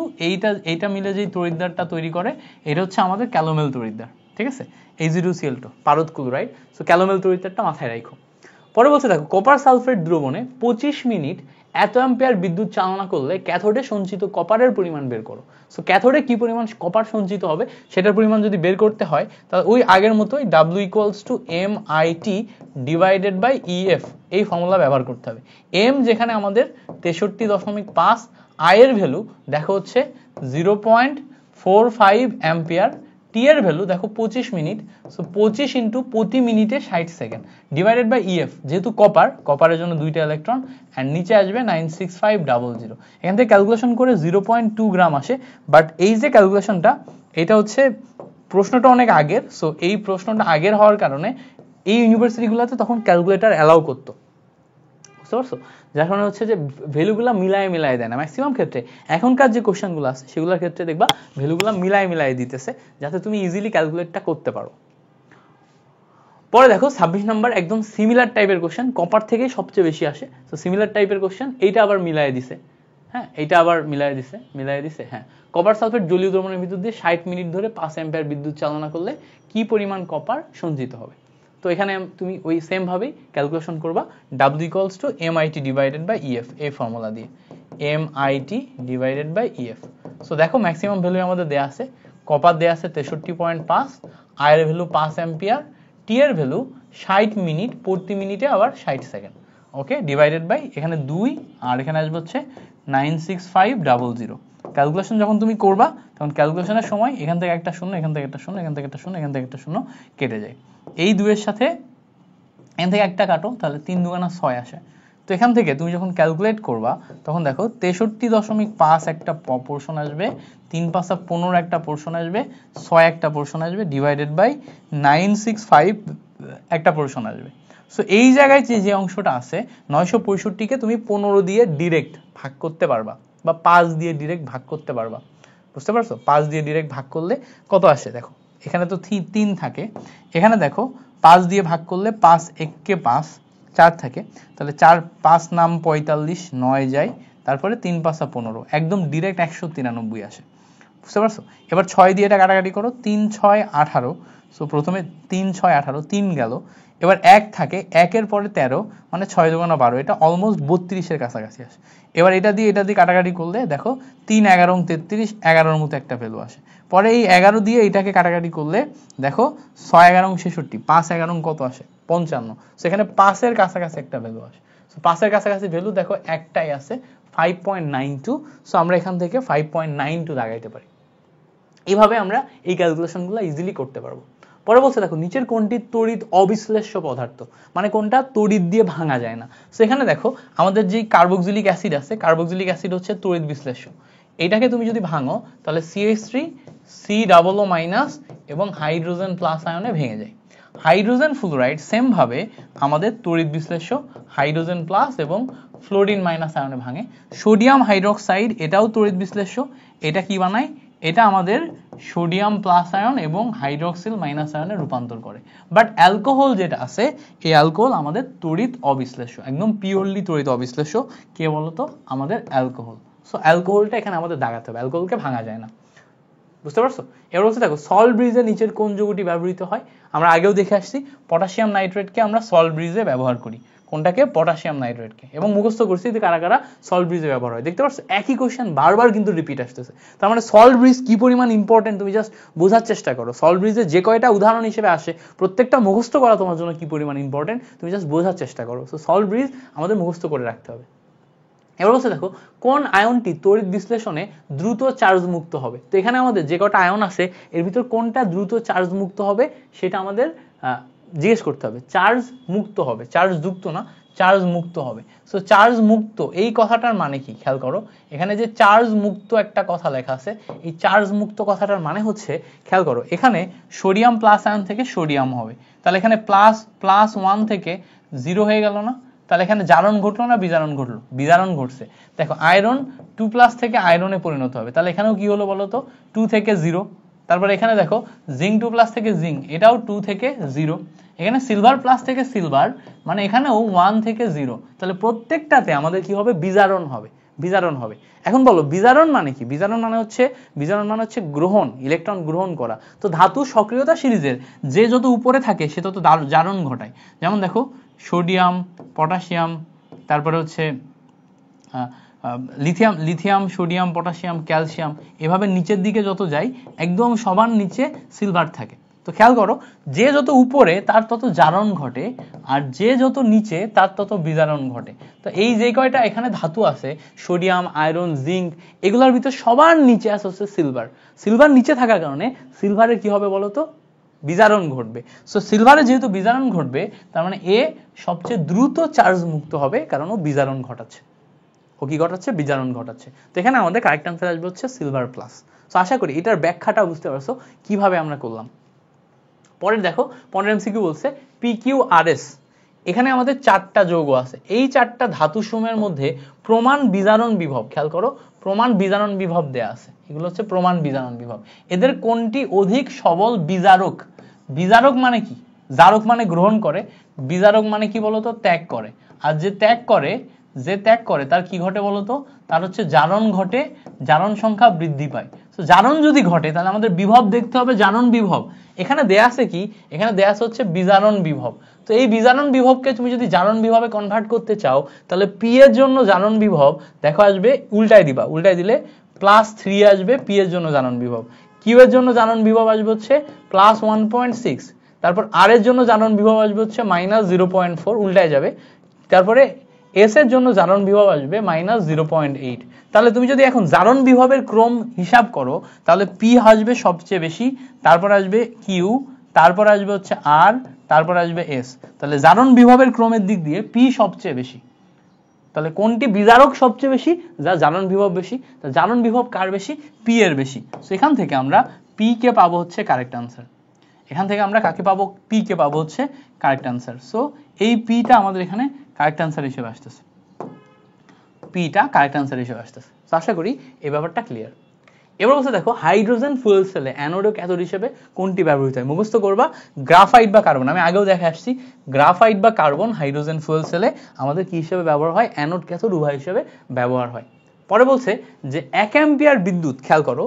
এইটা মিলে যে তড়িৎদ্বারটা তৈরি করে এটা হচ্ছে আমাদের ক্যালোমেল তড়িৎদ্বার, ঠিক আছে, Hg2Cl2 পারদ ক্লোরাইড। সো ক্যালোমেল তড়িৎদ্বারটা মাথায় রাখো। পরে বলছে দেখো কপার সালফেট দ্রবণে 25 মিনিট এত অ্যাম্পিয়ার বিদ্যুৎ চালনা করলে ক্যাথোডে সঞ্চিত কপারের পরিমাণ বের করো। সো ক্যাথোডে কি পরিমাণ কপার সঞ্চিত হবে সেটার পরিমাণ যদি বের করতে হয় তাহলে ওই আগের মতোই W = MIT divided by EF এই ফর্মুলা ব্যবহার করতে হবে। M যেখানে আমাদের 63.5, I এর ভ্যালু দেখো হচ্ছে 0.45 অ্যাম্পিয়ার, টি এর ভ্যালু দেখো 25 মিনিট, সো 25 ইন্টু প্রতি মিনিটে 60 সেকেন্ড ডিভাইডেড বাই EF, যেহেতু কপারের জন্য 2টা ইলেকট্রন এন্ড নিচে আসবে 96500। এখান থেকে ক্যালকুলেশন করে 0.2 গ্রাম আসে, বাট এই যে ক্যালকুলেশনটা এটা হচ্ছে প্রশ্নটা অনেক আগের, সো এই প্রশ্নটা আগের হওয়ার কারণে এই ইউনিভার্সিটিগুলোতে তখন ক্যালকুলেটর অ্যালাউ করতো, বুঝতে পারছো, যার কারণে হচ্ছে যে ভ্যালুগুলো মিলায় দেয় না ম্যাক্সিমাম ক্ষেত্রে। এখনকার যে কোশ্চেনগুলো আছে সেগুলোর ক্ষেত্রে দেখবা ভ্যালুগুলো মিলায় দিতেছে যাতে তুমি ইজিলি ক্যালকুলেটটা করতে পারো। পরে দেখো 26 নাম্বার একদম সিমিলার টাইপের কোশ্চেন, কপার থেকে সবচেয়ে বেশি আসে, তো সিমিলার টাইপের কোশ্চেন, এইটা আবার মিলায় দিছে, হ্যাঁ এইটা আবার মিলায় দিছে, হ্যাঁ কপার সালফেট জলীয় দ্রবণের ভিতর দিয়ে 60 মিনিট ধরে 5 অ্যাম্পিয়ার বিদ্যুৎ চালনা করলে কি পরিমাণ কপার সঞ্চিত হবে। তো এখানে তুমি ওই সেম ভাবেই ক্যালকুলেশন করবা, W = MIT divided by EF এই ফর্মুলা দিয়ে, MIT divided by EF। So দেখো ম্যাক্সিমাম ভ্যালু আমাদের দেয়া আছে, কপার দেয়া আছে 63.5, I এর ভ্যালু 5 অ্যাম্পিয়ার, টি এর ভ্যালু 60 মিনিট, প্রতি মিনিটে আবার 60 সেকেন্ড, ওকে, ডিভাইডেড বাই এখানে 2 আর এখানে আসবে হচ্ছে 96500। ক্যালকুলেশন যখন তুমি করবা তখন ক্যালকুলেশনের সময় এখান থেকে একটা শূন্য, এখান থেকে একটা শূন্য, এখান থেকে একটা শূন্য, এখান থেকে একটা শূন্য কেটে যায়, এই দুইয়ের সাথে এখান থেকে একটা কাটো তাহলে 3 দুগুণা 6 আসে। তো এখান থেকে তুমি যখন ক্যালকুলেট করবা তখন দেখো 63.5 একটা পোরশন আসবে, 3 × 5 = 15 একটা পোরশন আসবে, 6 একটা পোরশন আসবে, ডিভাইডেড বাই 965 একটা পোরশন আসবে। সো এই জায়গায় যে অংশটা আছে 965 কে তুমি 15 দিয়ে ডিরেক্ট ভাগ করতে পারবা বা 5 দিয়ে ডিরেক্ট ভাগ করতে পারবা, বুঝতে পারছো, 5 দিয়ে ডিরেক্ট ভাগ করলে কত আসে দেখো, এখানে তো 3 থাকে, এখানে দেখো 5 দিয়ে ভাগ করলে 5 × 1 = 5, 4 থাকে, তাহলে 4 5 নাম 45, 9 যায়, তারপরে 3 × 5 = 15, একদম ডিরেক্ট 193 আসে, বুঝতে পারছো। এবার 6 দিয়ে এটা কাটাকাটি করো, 3 × 6 = 18, সো প্রথমে 3 × 6 = 18, 3 গেল, এবার 1 থাকে, 1 এর পরে 13, মানে 6 দুগুণা 12, এটা অলমোস্ট 32 এর কাছাকাছি আসে। এবার এটা দিয়ে কাটাকাটি করলে দেখো 3 × 11 = 33, 11 মতো একটা ভ্যালু আসে। পরে এই 11 দিয়ে এটাকে কাটাকাটি করলে দেখো 6 × 11 = 66, 5 × 11 কত আসে 55, সেখানে 5 এর কাছাকাছি একটা ভ্যালু আসে। সো 5 এর কাছাকাছি ভ্যালু দেখো একটাই আছে 5.92, সো আমরা এখান থেকে 5.92 লাগাইতে পারি। এইভাবে আমরা এই ক্যালকুলেশনগুলো ইজিলি করতে পারবো। পরে বলছে দেখো নিচের কোনটি তড়িৎ অবিশ্লেষ্য পদার্থ, মানে কোনটা তড়িৎ দিয়ে ভাঙা যায় না। সেখানে দেখো আমাদের যে কার্বক্সিলিক অ্যাসিড আছে, কার্বক্সিলিক অ্যাসিড হচ্ছে তড়িৎ বিশ্লেষ্য, এটাকে তুমি যদি ভাঙো তাহলে CH3 COO- এবং হাইড্রোজেন প্লাস আয়নে ভেঙে যায়। হাইড্রোজেন ফ্লোরাইড সেম ভাবে আমাদের তড়িৎ বিশ্লেষ্য, হাইড্রোজেন প্লাস এবং ফ্লোরিন মাইনাস আয়নে ভাঙে। সোডিয়াম হাইড্রোক্সাইড এটাও তড়িৎ বিশ্লেষ্য, এটা কি বানায়, এটা আমাদের সোডিয়াম প্লাস আয়ন এবং হাইড্রোক্সিল মাইনাস আয়নে রূপান্তর করে। বাট অ্যালকোহল যেটা আছে, এই অ্যালকোহল আমাদের তড়িৎ অবিশ্লেষ্য, একদম পিওরলি তড়িৎ অবিশ্লেষ্য, কে বলতো, আমাদের অ্যালকোহল। সো অ্যালকোহলটা এখানে আমাদের দাগাতে হবে, অ্যালকোহলকে ভাঙা যায় না, বুঝতে পারছো। এবার বলছে দেখো সল্ট ব্রিজে নিচের কোন যৌগটি ব্যবহৃত হয়, আমরা আগেও দেখে আসছি পটাশিয়াম নাইট্রেটকে আমরা সল্ট ব্রিজে ব্যবহার করি, কোনটাকে, পটাশিয়াম নাইট্রেটকে, এবং মুখস্থ করছি যে কারা কারা সল্ট ব্রিজে ব্যবহার হয়। দেখতে পাচ্ছ একই কোশ্চেন বারবার কিন্তু রিপিট আসতেছে, তার মানে সল্ট ব্রিজ কি পরিমাণ ইম্পর্টেন্ট তুমি জাস্ট বোঝার চেষ্টা করো। সল্ট ব্রিজে যে কয়টা উদাহরণ হিসেবে আসে প্রত্যেকটা মুখস্থ করা তোমার জন্য কি পরিমাণ ইম্পর্টেন্ট তুমি জাস্ট বোঝার চেষ্টা করো। সো সল্ট ব্রিজ আমাদের মুখস্থ করে রাখতে হবে। এবার বলছে দেখো কোন আয়নটি তড়িৎ বিশ্লেষণে দ্রুত চার্জ মুক্ত হবে। তো এখানে আমাদের যে কটা আয়ন আছে এর ভিতর কোনটা দ্রুত চার্জ মুক্ত হবে সেটা আমাদের জিজ্ঞেস করতে হবে। চার্জ মুক্ত হবে, চার্জ যুক্ত না, চার্জ মুক্ত হবে। সো চার্জ মুক্ত এই কথাটার মানে কি খেয়াল করো, এখানে যে চার্জ মুক্ত একটা কথা লেখা আছে, এই চার্জ মুক্ত কথাটার মানে হচ্ছে খেয়াল করো, এখানে সোডিয়াম প্লাস আয়ন থেকে সোডিয়াম হবে, তাহলে এখানে প্লাস 1 থেকে 0 হয়ে গেল না? তাহলে এখানে জারণ ঘটলো না বিজারণ ঘটলো? বিজারণ ঘটছে। দেখো আয়রন 2+ থেকে আয়রনে পরিণত হবে, তাহলে এখানেও কি হলো বলো তো, 2 থেকে 0। তারপরে এখানে দেখো জিঙ্ক 2+ থেকে জিঙ্ক, এটাও 2 থেকে 0। এখানে সিলভার প্লাস থেকে সিলভার, মানে এখানেও 1 থেকে 0। তাহলে প্রত্যেকটাতে আমাদের কি হবে? বিজারণ হবে, বিজারণ হবে। এখন বলো বিজারণ মানে কি? বিজারণ মানে হচ্ছে গ্রহণ, ইলেকট্রন গ্রহণ করা। তো ধাতু সক্রিয়তা সিরিজের যে যত উপরে থাকে সে তত জারণ ঘটায়। যেমন দেখো সোডিয়াম, পটাশিয়াম, তারপরে হচ্ছে লিথিয়াম, সোডিয়াম, পটাশিয়াম, ক্যালসিয়াম, এভাবে নিচের দিকে যত যাই একদম সবার নিচে সিলভার থাকে। তো খেয়াল করো, যে যত উপরে তার তত জারণ ঘটে, আর যে যত নিচে তার তত বিজারণ ঘটে। তো এই যে কয়টা এখানে ধাতু আছে, সোডিয়াম, আয়রন, জিঙ্ক, এগুলোর ভিতর সবার নিচে আছে হচ্ছে সিলভার। সিলভার নিচে থাকার কারণে সিলভারের কি হবে বলতো? বিজারণ ঘটবে। সো সিলভারে যেহেতু বিজারণ ঘটবে, তার মানে এ সবচেয়ে দ্রুত চার্জ মুক্ত হবে, কারণ ও বিজারণ ঘটাচ্ছে। ও কি ঘটাচ্ছে? বিজারণ ঘটাচ্ছে। তো এখানে আমাদের কারেক্ট আনসার আসবে হচ্ছে সিলভার প্লাস। সো আশা করি এটার ব্যাখ্যাটা বুঝতে পারছো কিভাবে আমরা করলাম। পরে দেখো 15 এমসিকিউ বলছে PQRS, এখানে আমাদের 4টা যৌগ আছে, এই 4টা ধাতু সমূহের মধ্যে প্রমাণ বিজারণ বিভব, খেয়াল করো প্রমাণ বিজারণ বিভব দেয়া আছে, এগুলো হচ্ছে প্রমাণ বিজারণ বিভব। এদের কোনটি অধিক সবল বিজারক? বিজারক মানে কি? জারক মানে গ্রহণ করে, বিজারক মানে কি বলতো? ত্যাগ করে। আর যে ত্যাগ করে তার কি ঘটে বলতো? তার হচ্ছে জারণ ঘটে, জারণ সংখ্যা বৃদ্ধি পায়। তো জারণ যদি ঘটে তাহলে আমাদের বিভব দেখতে হবে জারণ বিভব। এখানে দেয়া আছে কি? এখানে দেয়া আছে হচ্ছে বিজারণ বিভব। তো এই বিজারণ বিভবকে তুমি যদি জারণ বিভবে কনভার্ট করতে চাও, তাহলে পি এর জন্য জারণ বিভব দেখো আসবে, উল্টায় দিবা, উল্টায় দিলে +3 আসবে পি এর জন্য জারণ বিভব। কিউ এর জন্য জারণ বিভব আসবে হচ্ছে +1.6, তারপর আর এর জন্য জারণ বিভব আসবে হচ্ছে -0.4, উল্টায় যাবে। তারপরে এস এর জন্য জারণ বিভব আসবে -0.8। তাহলে তুমি যদি এখন জারণ বিভবের ক্রম হিসাব করো, তাহলে পি আসবে সবচেয়ে বেশি, তারপর আসবে কিউ, তারপর আসবে হচ্ছে আর, তারপর আসবে এস। তাহলে জারণ বিভবের ক্রমের দিক দিয়ে পি সবচেয়ে বেশি। তাহলে কোনটি বিজারক সবচেয়ে বেশি? যা জারণ বিভব বেশি। জারণ বিভব কার বেশি? পি এর বেশি। সো এখান থেকে আমরা পি কে পাবো হচ্ছে কারেক্ট আনসার। এখান থেকে আমরা কাকে পাবো? পি কে পাবো হচ্ছে কারেক্ট আনসার। সো এই পিটা আমাদের এখানে কারেক্ট আনসার হিসেবে আসতেছে, পিটা কারেক্ট আনসার হিসেবে আসতেছে। তো আশা করি এই ব্যাপারটা ক্লিয়ার। এবার বলছে দেখো হাইড্রোজেন ফুয়েল সেলে অ্যানোড ও ক্যাথোড হিসেবে কোনটি ব্যবহৃত হয়? মুখস্থ করবা গ্রাফাইট বা কার্বন। আমি আগেও দেখে আসছি গ্রাফাইট বা কার্বন হাইড্রোজেন ফুয়েল সেলে আমাদের কি হিসেবে ব্যবহার হয়? অ্যানোড ক্যাথোড উভয় হিসেবে ব্যবহার হয়। পরে বলছে যে 1 অ্যাম্পিয়ার বিদ্যুৎ, খেয়াল করো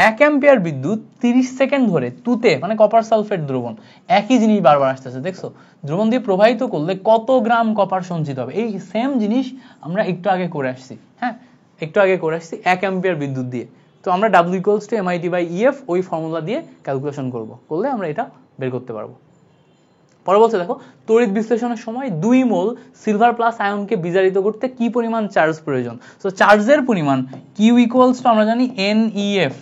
1 অ্যাম্পিয়ার বিদ্যুৎ 30 সেকেন্ড ধরে তুতে মানে কপার সালফেট দ্রবণ, একই জিনিস বারবার আসতেছে দেখছো, দ্রবণ দিয়ে প্রবাহিত করলে কত গ্রাম কপার সঞ্চিত হবে? এই সেম জিনিস আমরা একটু আগে করে আসছি। হ্যাঁ, একটু আগে করে আসছি 1 অ্যাম্পিয়ার বিদ্যুৎ দিয়ে। তো আমরা W = MIT/EF ওই ফর্মুলা দিয়ে ক্যালকুলেশন করলে আমরা এটা বের করতে পারবো। পরে বলছে দেখো তড়িৎ বিশ্লেষণের সময় 2 মোল সিলভার প্লাস আয়নকে বিজারিত করতে কি পরিমাণ চার্জ প্রয়োজন? সো চার্জের পরিমাণ Q = আমরা জানি NEF।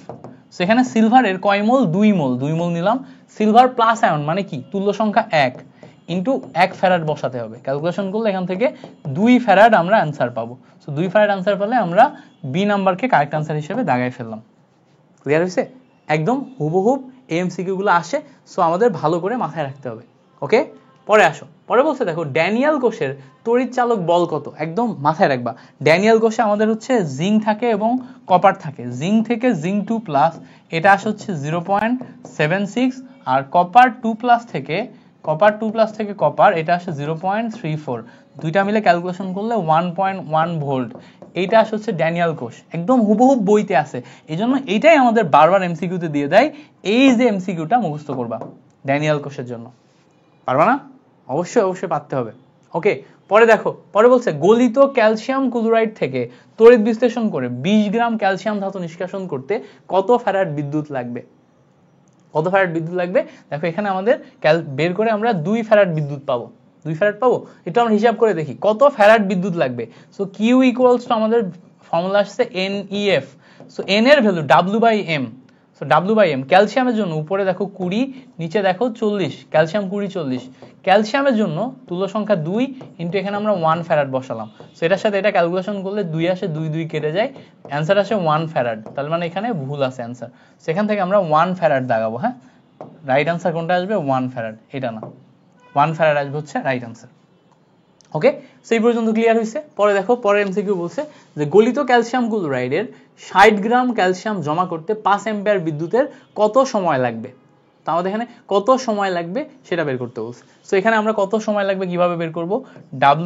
সেখানে সিলভারের কয় মোল? 2 মোল, 2 মোল নিলাম। সিলভার প্লাস আয়ন মানে কি? তুল্য সংখ্যা 1 ইনটু 1 ফ্যারাড বসাতে হবে। ক্যালকুলেশন করলে এখান থেকে 2 ফ্যারাড আমরা অ্যানসার পাবো। সো 2 ফ্যারাড অ্যানসার পেলে আমরা বি নাম্বারকে কারেক্ট অ্যানসার হিসেবে দাগায় ফেললাম। ক্লিয়ার হয়েছে? একদম হুবহুব এমসিকিউ গুলো আসে, সো আমাদের ভালো করে মাথায় রাখতে হবে। ওকে, পরে আসো। পরে বলছে দেখো ড্যানিয়েল কোষের তড়িৎ চালক বল কত? একদম মাথায় রাখবা, ড্যানিয়েল কোষে আমাদের হচ্ছে জিঙ্ক থাকে এবং কপার থাকে। জিঙ্ক থেকে জিঙ্ক 2+, এটা আসে হচ্ছে 0.76, আর কপার 2+ থেকে কপার এটা আসে 0.34। দুইটা মিলে ক্যালকুলেশন করলে 1.1 ভোল্ট। এইটা আসে হচ্ছে ড্যানিয়েল কোষ, একদম হুবহুব বইতে আছে। এই জন্য এইটাই আমাদের বারবার এমসিকিউতে দিয়ে দেয়, এই যে এমসিকিউটা মুখস্থ করবা ড্যানিয়েল কোষের জন্য। পারবা না? অবশ্যই পারতে হবে। ওকে, পরে দেখো, পরে বলছে গলিত ক্যালসিয়াম ক্লোরাইড থেকে তড়িৎ বিশ্লেষণ করে 20 গ্রাম ক্যালসিয়াম ধাতু নিষ্কাশন করতে কত ফ্যারাড বিদ্যুৎ লাগবে? কত ফ্যারাড বিদ্যুৎ লাগবে? দেখো এখানে আমাদের বের করে আমরা 2 ফ্যারাড বিদ্যুৎ পাবো। 2 ফ্যারাড পাবো, এটা আমরা হিসাব করে দেখি কত ফ্যারাড বিদ্যুৎ লাগবে। সো Q = আমাদের ফর্মুলা আসছে NEF। সো N এর ভ্যালু W/M, সো W/M ক্যালসিয়ামের জন্য উপরে দেখো 20, নিচে দেখো 40, ক্যালসিয়াম 20 40। ক্যালসিয়ামের জন্য তুল্য সংখ্যা 2 ইনটু এখানে আমরা 1 ফ্যারাড বসালাম। সো এটার সাথে এটা ক্যালকুলেশন করলে 2 আসে, 2 2 কেটে যায়, অ্যান্সার আসে 1 ফ্যারাড। তার মানে এখানে ভুল আছে অ্যান্সার। সেখান থেকে আমরা 1 ফ্যারাড দাগাবো। হ্যাঁ, রাইট অ্যান্সার কোনটা আসবে? 1 ফ্যারাড, এটা না, 1 ফ্যারাড আসবে হচ্ছে রাইট অ্যান্সার। ওকে, সেই পর্যন্ত ক্লিয়ার হয়েছে। পরে দেখো, পরের এমসিকিউ বলছে যে গলিত ক্যালসিয়াম ক্লোরাইডের 60 গ্রাম ক্যালসিয়াম জমা করতে 5 অ্যাম্পিয়ার বিদ্যুতের কত সময় লাগবে। তো আমাদের এখানে কত সময় লাগবে সেটা বের করতে বলছে। সো এখানে আমরা কত সময় লাগবে কিভাবে বের করব?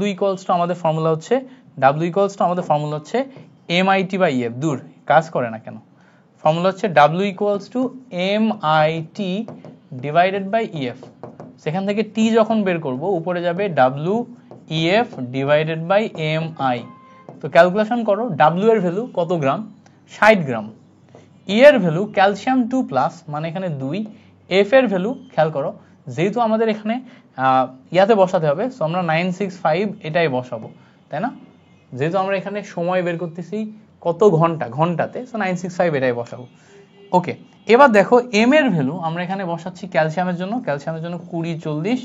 W ইকুয়ালস টু আমাদের ফর্মুলা হচ্ছে MIT/EF। দূর, কাজ করে না কেন? ফর্মুলা হচ্ছে W equals to MIT divided by EF। সেখান থেকে T যখন বের করব উপরে যাবে WEF ডিভাইডেড বাই MI। তো ক্যালকুলেশন করো, W এর ভ্যালু কত গ্রাম? 60 গ্রাম। E এর ভ্যালু ক্যালসিয়াম 2+ মানে এখানে 2। F এর ভ্যালু খেয়াল করো, যেহেতু আমাদের এখানে ইয়াতে বসাতে হবে, সো আমরা 965 এটাই বসাবো, তাই না? যেহেতু আমরা এখানে সময় বের করতেছি কত ঘন্টা, ঘন্টাতে, সো 965 এটাই বসাবো। ওকে, এবার দেখো M এর ভ্যালু আমরা এখানে বসাচ্ছি ক্যালসিয়ামের জন্য 20 40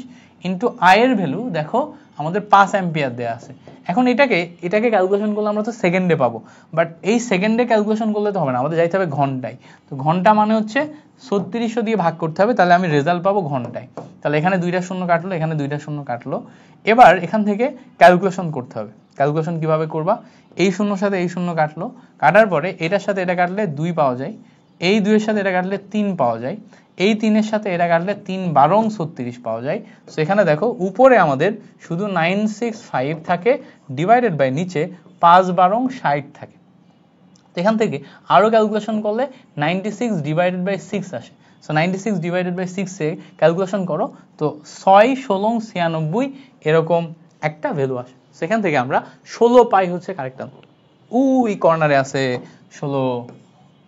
ইনটু I এর ভ্যালু দেখো আমাদের 5 অ্যাম্পিয়ার দেয়া আছে। এখন এটাকে ক্যালকুলেশন করলে আমরা তো সেকেন্ডে পাবো, বাট এই সেকেন্ডে ক্যালকুলেশন করলে তো হবে না, আমাদের যাইতে হবে ঘন্টায়। তো ঘন্টা মানে হচ্ছে 3600 দিয়ে ভাগ করতে হবে, তাহলে আমি রেজাল্ট পাবো ঘন্টায়। তাহলে এখানে 2টা শূন্য কাটলো, এখানে 2টা শূন্য কাটলো। এবার এখান থেকে ক্যালকুলেশন করতে হবে। ক্যালকুলেশন কিভাবে করবা? এই শূন্যর সাথে এই শূন্য কাটলো, কাটার পরে এটার সাথে এটা কাটলে 2 পাওয়া যায়, এই 2 এর সাথে এটা কাটলে 3 পাওয়া যায়, এই 3 এর সাথে এটা কাটলে 3 12 36 পাওয়া যায়। সো এখানে দেখো উপরে আমাদের শুধু 965 থাকে ডিভাইডেড বাই নিচে 5 12 60 থাকে। তো এখান থেকে আরো ক্যালকুলেশন করলে 96 ডিভাইডেড বাই 6 আসে। সো 96 ডিভাইডেড বাই 6 এ ক্যালকুলেশন করো, তো 6 16 96 এরকম একটা ভ্যালু আসে। সেখান থেকে আমরা 16 পাই হচ্ছে কারেক্ট আনসার। এই কর্নারে আছে 16,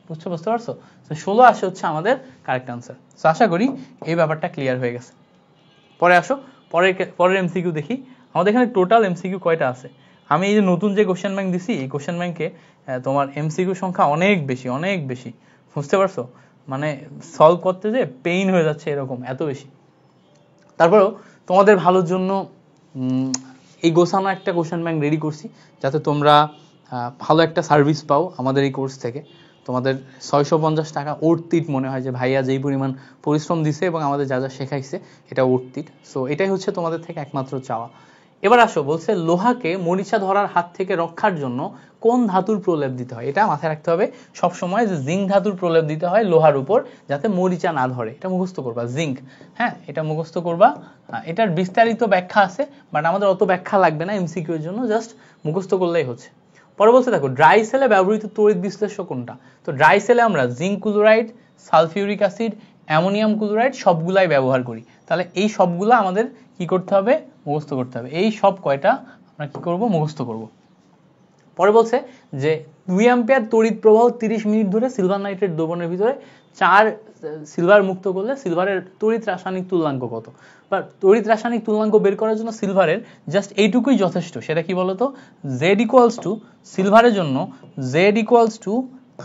বুঝতে পারছো? তো 16 আসে হচ্ছে আমাদের কারেক্ট আনসার। সো আশা করি এই ব্যাপারটা ক্লিয়ার হয়ে গেছে। পরে আসো, পরের এমসিকিউ দেখি। আমাদের এখানে টোটাল এমসিকিউ কয়টা আছে? আমি এই যে নতুন যে কোশ্চেন ব্যাংক দিছি, এই কোশ্চেন ব্যাংকে তোমার এমসিকিউ সংখ্যা অনেক বেশি, বুঝতে পারছো? মানে সলভ করতে যে পেইন হয়ে যাচ্ছে, এরকম এত বেশি। তারপরেও তোমাদের ভালোর জন্য এই গোছানো একটা কোশ্চেন ব্যাংক রেডি করছি, যাতে তোমরা ভালো একটা সার্ভিস পাও আমাদের এই কোর্স থেকে। তোমাদের 650 টাকা অর্থিত মনে হয় যে ভাইয়া যেই পরিমাণ পরিশ্রম দিছে এবং আমাদের যা যা শেখাইছে এটা অর্থিত। সো এটাই হচ্ছে তোমাদের থেকে একমাত্র চাওয়া। এবার আসো, বলছে লোহাকে মরিচা ধরার হাত থেকে রক্ষার জন্য কোন ধাতুর প্রলেপ দিতে হয়? এটা মাথায় রাখতে হবে সব সময়, যে জিঙ্ক ধাতুর প্রলেপ দিতে হয় লোহার উপর, যাতে মরিচা না ধরে। এটা মুখস্থ করবা, জিঙ্ক। হ্যাঁ, এটা মুখস্থ করবা। এটার বিস্তারিত ব্যাখ্যা আছে, বাট আমাদের অত ব্যাখ্যা লাগবে না এমসিকিউ এর জন্য, জাস্ট মুখস্থ করলেই হচ্ছে। পরে বলছে দেখো ড্রাই সেলে ব্যবহৃত তড়িৎ বিশ্লেষ্য কোনটা? তো ড্রাই সেলে আমরা zinc chloride, sulphuric acid, ammonium chloride সবগুলাই ব্যবহার করি। তাহলে এই সবগুলা আমাদের কি করতে হবে? মুখস্থ করতে হবে। এই সব কয়টা আমরা কি করব? মুখস্থ করব। পরে বলছে যে 2 অ্যাম্পিয়ার তড়িৎ প্রবাহ 30 মিনিট ধরে সিলভার নাইট্রেট দ্রবণের ভিতরে 4 সিলভার মুক্ত করলে সিলভারের তড়িৎ রাসায়নিক তুল্যাঙ্ক কত? বা তড়িৎ রাসায়নিক তুল্যাঙ্ক বের করার জন্য সিলভারের জাস্ট এইটুকুই যথেষ্ট। সেটা কি বলতো? Z ইকুয়ালস টু, সিলভারের জন্য Z ইকুয়ালস টু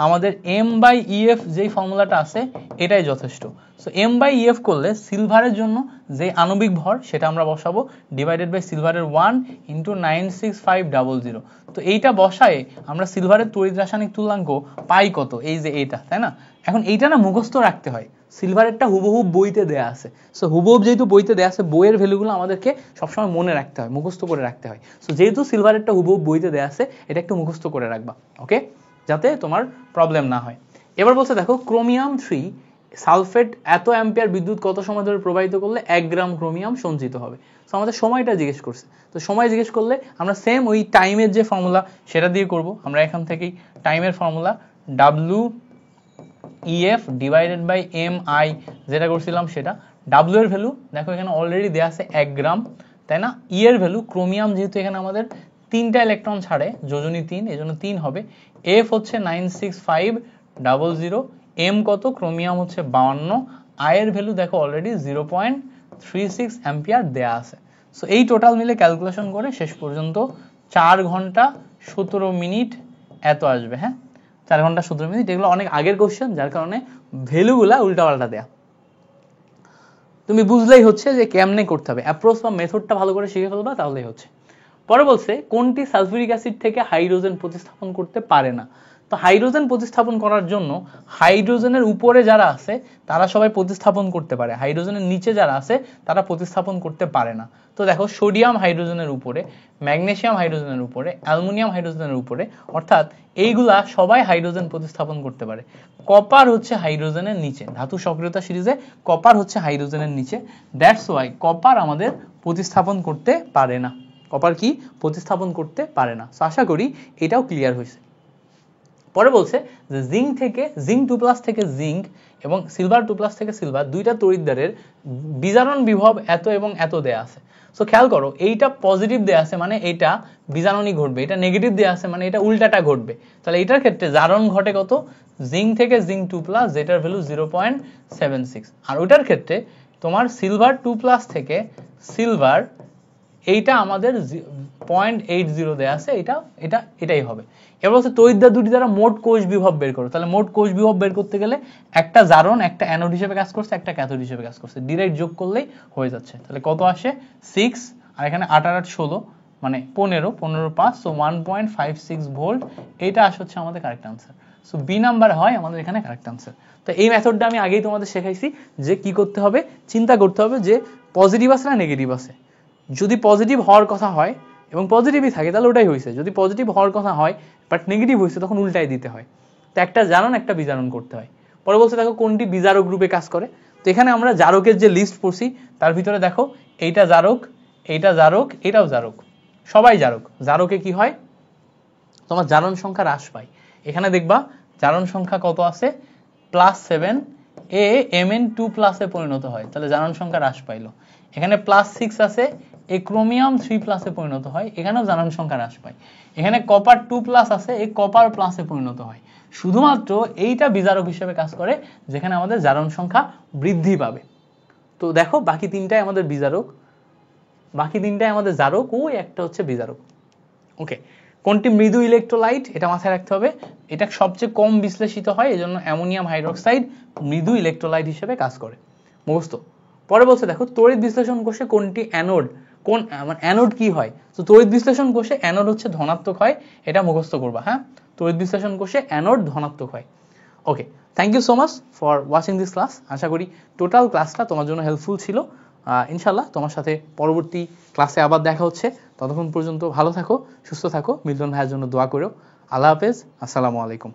আমাদের M/EF যেই ফর্মুলাটা আছে এটাই যথেষ্ট। সো M/EF করলে সিলভারের জন্য যে আণবিক ভর সেটা আমরা বসাবো ডিভাইডেড বাই সিলভারের 1 ইন্টু 96500। তো এইটা বসায় আমরা সিলভারের তড়িৎ রাসায়নিক তুল্যাঙ্ক পাই কত? এই যে এইটা, তাই না? এখন এইটা না মুখস্থ রাখতে হয়। সিলভারেরটা হুবহুব বইতে দেয়া আছে। সো হুবহুব যেহেতু বইতে দেয়া আছে, বইয়ের ভ্যালুগুলো আমাদেরকে সবসময় মনে রাখতে হয়, মুখস্থ করে রাখতে হয়। সো যেহেতু সিলভারেরটা হুবহুব বইতে দেয়া আছে, এটা একটু মুখস্থ করে রাখবা, ওকে, যাতে তোমার প্রবলেম না হয়। এবার বলছে দেখো ক্রোমিয়াম 3 সালফেট এত অ্যাম্পিয়ার বিদ্যুৎ কত সময় ধরে প্রবাহিত করলে 1 গ্রাম ক্রোমিয়াম সঞ্চিত হবে? সো আমাদের সময়টা জিজ্ঞেস করছে। তো সময় জিজ্ঞেস করলে আমরা সেম ওই টাইমের যে ফর্মুলা সেটা দিয়ে করব। আমরা এখান থেকেই টাইমের formula WEF divided by MI যেটা করছিলাম সেটা। W এর ভ্যালু দেখো এখানে অলরেডি দেয়া আছে 1 গ্রাম, তাই না? E এর ভ্যালু, ক্রোমিয়াম যেহেতু এখানে আমাদের 3টা ইলেকট্রন ছাড়ে, যোজনী 3, এজন্য 3 হবে। F হচ্ছে 96500, M কত? ক্রোমিয়াম হচ্ছে 52, I এর ভ্যালু দেখো অলরেডি 0.36 অ্যাম্পিয়ার দেয়া আছে। সো এই টোটাল মিলে ক্যালকুলেশন করে শেষ পর্যন্ত 4 ঘন্টা 17 মিনিট এত আসবে। হ্যাঁ, 4 ঘন্টা 17 মিনিট, এগুলো অনেক আগের কোশ্চেন, যার কারণে ভ্যালুগুলা উল্টাপাল্টা দেয়া। তুমি বুঝলেই হচ্ছে যে কেমনে করতে হবে, অ্যাপ্রোচ বা মেথডটা ভালো করে শিখে ফেলবা তাহলেই হচ্ছে। পরে বলছে কোনটি সালফিউরিক অ্যাসিড থেকে হাইড্রোজেন প্রতিস্থাপন করতে পারে না। তো হাইড্রোজেন প্রতিস্থাপন করার জন্য হাইড্রোজেনের উপরে যারা আছে তারা সবাই প্রতিস্থাপন করতে পারে, হাইড্রোজেনের নিচে যারা আছে তারা প্রতিস্থাপন করতে পারে না। তো দেখো সোডিয়াম হাইড্রোজেনের উপরে, ম্যাগনেসিয়াম হাইড্রোজেনের উপরে, অ্যালুমিনিয়াম হাইড্রোজেনের উপরে, অর্থাৎ এইগুলা সবাই হাইড্রোজেন প্রতিস্থাপন করতে পারে। কপার হচ্ছে হাইড্রোজেনের নিচে, ধাতু সক্রিয়তা সিরিজে কপার হচ্ছে হাইড্রোজেনের নিচে, দ্যাটস ওয়াই কপার আমাদের প্রতিস্থাপন করতে পারে না। কপার কি প্রতিস্থাপন করতে পারে না। তো আশা করি এটাও ক্লিয়ার হয়েছে। পরে বলছে যে জিঙ্ক 2+ থেকে জিঙ্ক এবং সিলভার 2+ থেকে সিলভার, দুইটা তড়িৎদ্বারের বিজারণ বিভব এত এবং এত দেয়া আছে। সো খেয়াল করো, এইটা পজিটিভ দেয়া আছে মানে এটা বিজারণই ঘটবে, এটা নেগেটিভ দেয়া আছে মানে এটা উল্টাটা ঘটবে। তাহলে এটার ক্ষেত্রে জারণ ঘটে কত, জিঙ্ক থেকে জিঙ্ক 2+, যেটার ভ্যালু 0.76, আর ওইটার ক্ষেত্রে তোমার সিলভার 2+ থেকে সিলভার, এইটা আমাদের 0.80 দেয়া আছে, এটাই হবে। এবার হচ্ছে তড়িৎদ্বার দুটি দ্বারা মোট কোষ বিভব বের করো। তাহলে মোট কোষ বিভব বের করতে গেলে একটা জারণ একটা অ্যানোড হিসেবে কাজ করছে, একটা ক্যাথোড হিসেবে কাজ করছে, ডিরেক্ট যোগ করলেই হয়ে যাচ্ছে। তাহলে কত আসে 6, আর এখানে 8 আর 8 16, মানে 15, 15 5, সো 1.56 ভোল্ট, এইটা আসে হচ্ছে আমাদের correct answer. So B number হয় আমাদের এখানে কারেক্ট আনসার। তো এই মেথডটা আমি আগেই তোমাদের শেখাইছি যে কি করতে হবে, চিন্তা করতে হবে যে পজিটিভ আছে না নেগেটিভ আছে। যদি পজিটিভ হওয়ার কথা হয় এবং পজিটিভই থাকে তাহলে ওটাই হয়েছে, যদি পজিটিভ হওয়ার কথা হয় বাট নেগেটিভ হয়েছে তখন উল্টাই দিতে হয়। তো একটা জারণ একটা বিজারণ করতে হয়। পরে বলছে দেখো কোনটি বিজারক রূপে কাজ করে। তো এখানে আমরা জারকের যে লিস্ট পড়ছি তার ভিতরে দেখো এইটা জারক, এইটা জারক, এটাও জারক, সবাই জারক। জারকে কি হয়, তোমার জারণ সংখ্যা হ্রাস পায়। এখানে দেখবা জারণ সংখ্যা কত আছে, +7, এ Mn2+ এ পরিণত হয়, তাহলে জারণ সংখ্যা হ্রাস পাইলো। এখানে +6 আছে, এ ক্রোমিয়াম 3+ এ পরিণত হয়, এখানেও জারণ সংখ্যা হ্রাস পায়। এখানে কপার 2+ আছে, এ কপার প্লাস এ পরিণত হয়। শুধুমাত্র এইটা বিজারক হিসেবে কাজ করে যেখানে আমাদের জারণ সংখ্যা বৃদ্ধি পাবে। তো দেখো বাকি তিনটাই আমাদের বিজারক, বাকি তিনটাই আমাদের জারক, ওই একটা হচ্ছে বিজারক। ওকে, কোনটি মৃদু ইলেকট্রোলাইট, এটা মাথায় রাখতে হবে, এটা সবচেয়ে কম বিশ্লেষিত হয়, এজন্য অ্যামোনিয়াম হাইড্রোক্সাইড মৃদু ইলেকট্রোলাইট হিসেবে কাজ করে। মুখস্থ। পরে বলছে দেখো তড়িৎ বিশ্লেষণ কোষে কোনটি অ্যানোড, কোন অ্যানোড কি হয়। তো তড়িৎ বিশ্লেষণ কোষে অ্যানোড হচ্ছে ধনাত্মক হয়, এটা মুখস্থ করবা। হ্যাঁ, তড়িৎ বিশ্লেষণ কোষে অ্যানোড ধনাত্মক হয়। Okay, thank you so much for watching this class. আশা করি টোটাল ক্লাসটা তোমার জন্য হেল্পফুল ছিল। ইনশাল্লাহ তোমার সাথে পরবর্তী ক্লাসে আবার দেখা হচ্ছে। ততক্ষণ পর্যন্ত ভালো থাকো, সুস্থ থাকো, মিল্টন ভাইয়ের জন্য দোয়া করো। আল্লাহ হাফেজ, আসসালামু আলাইকুম।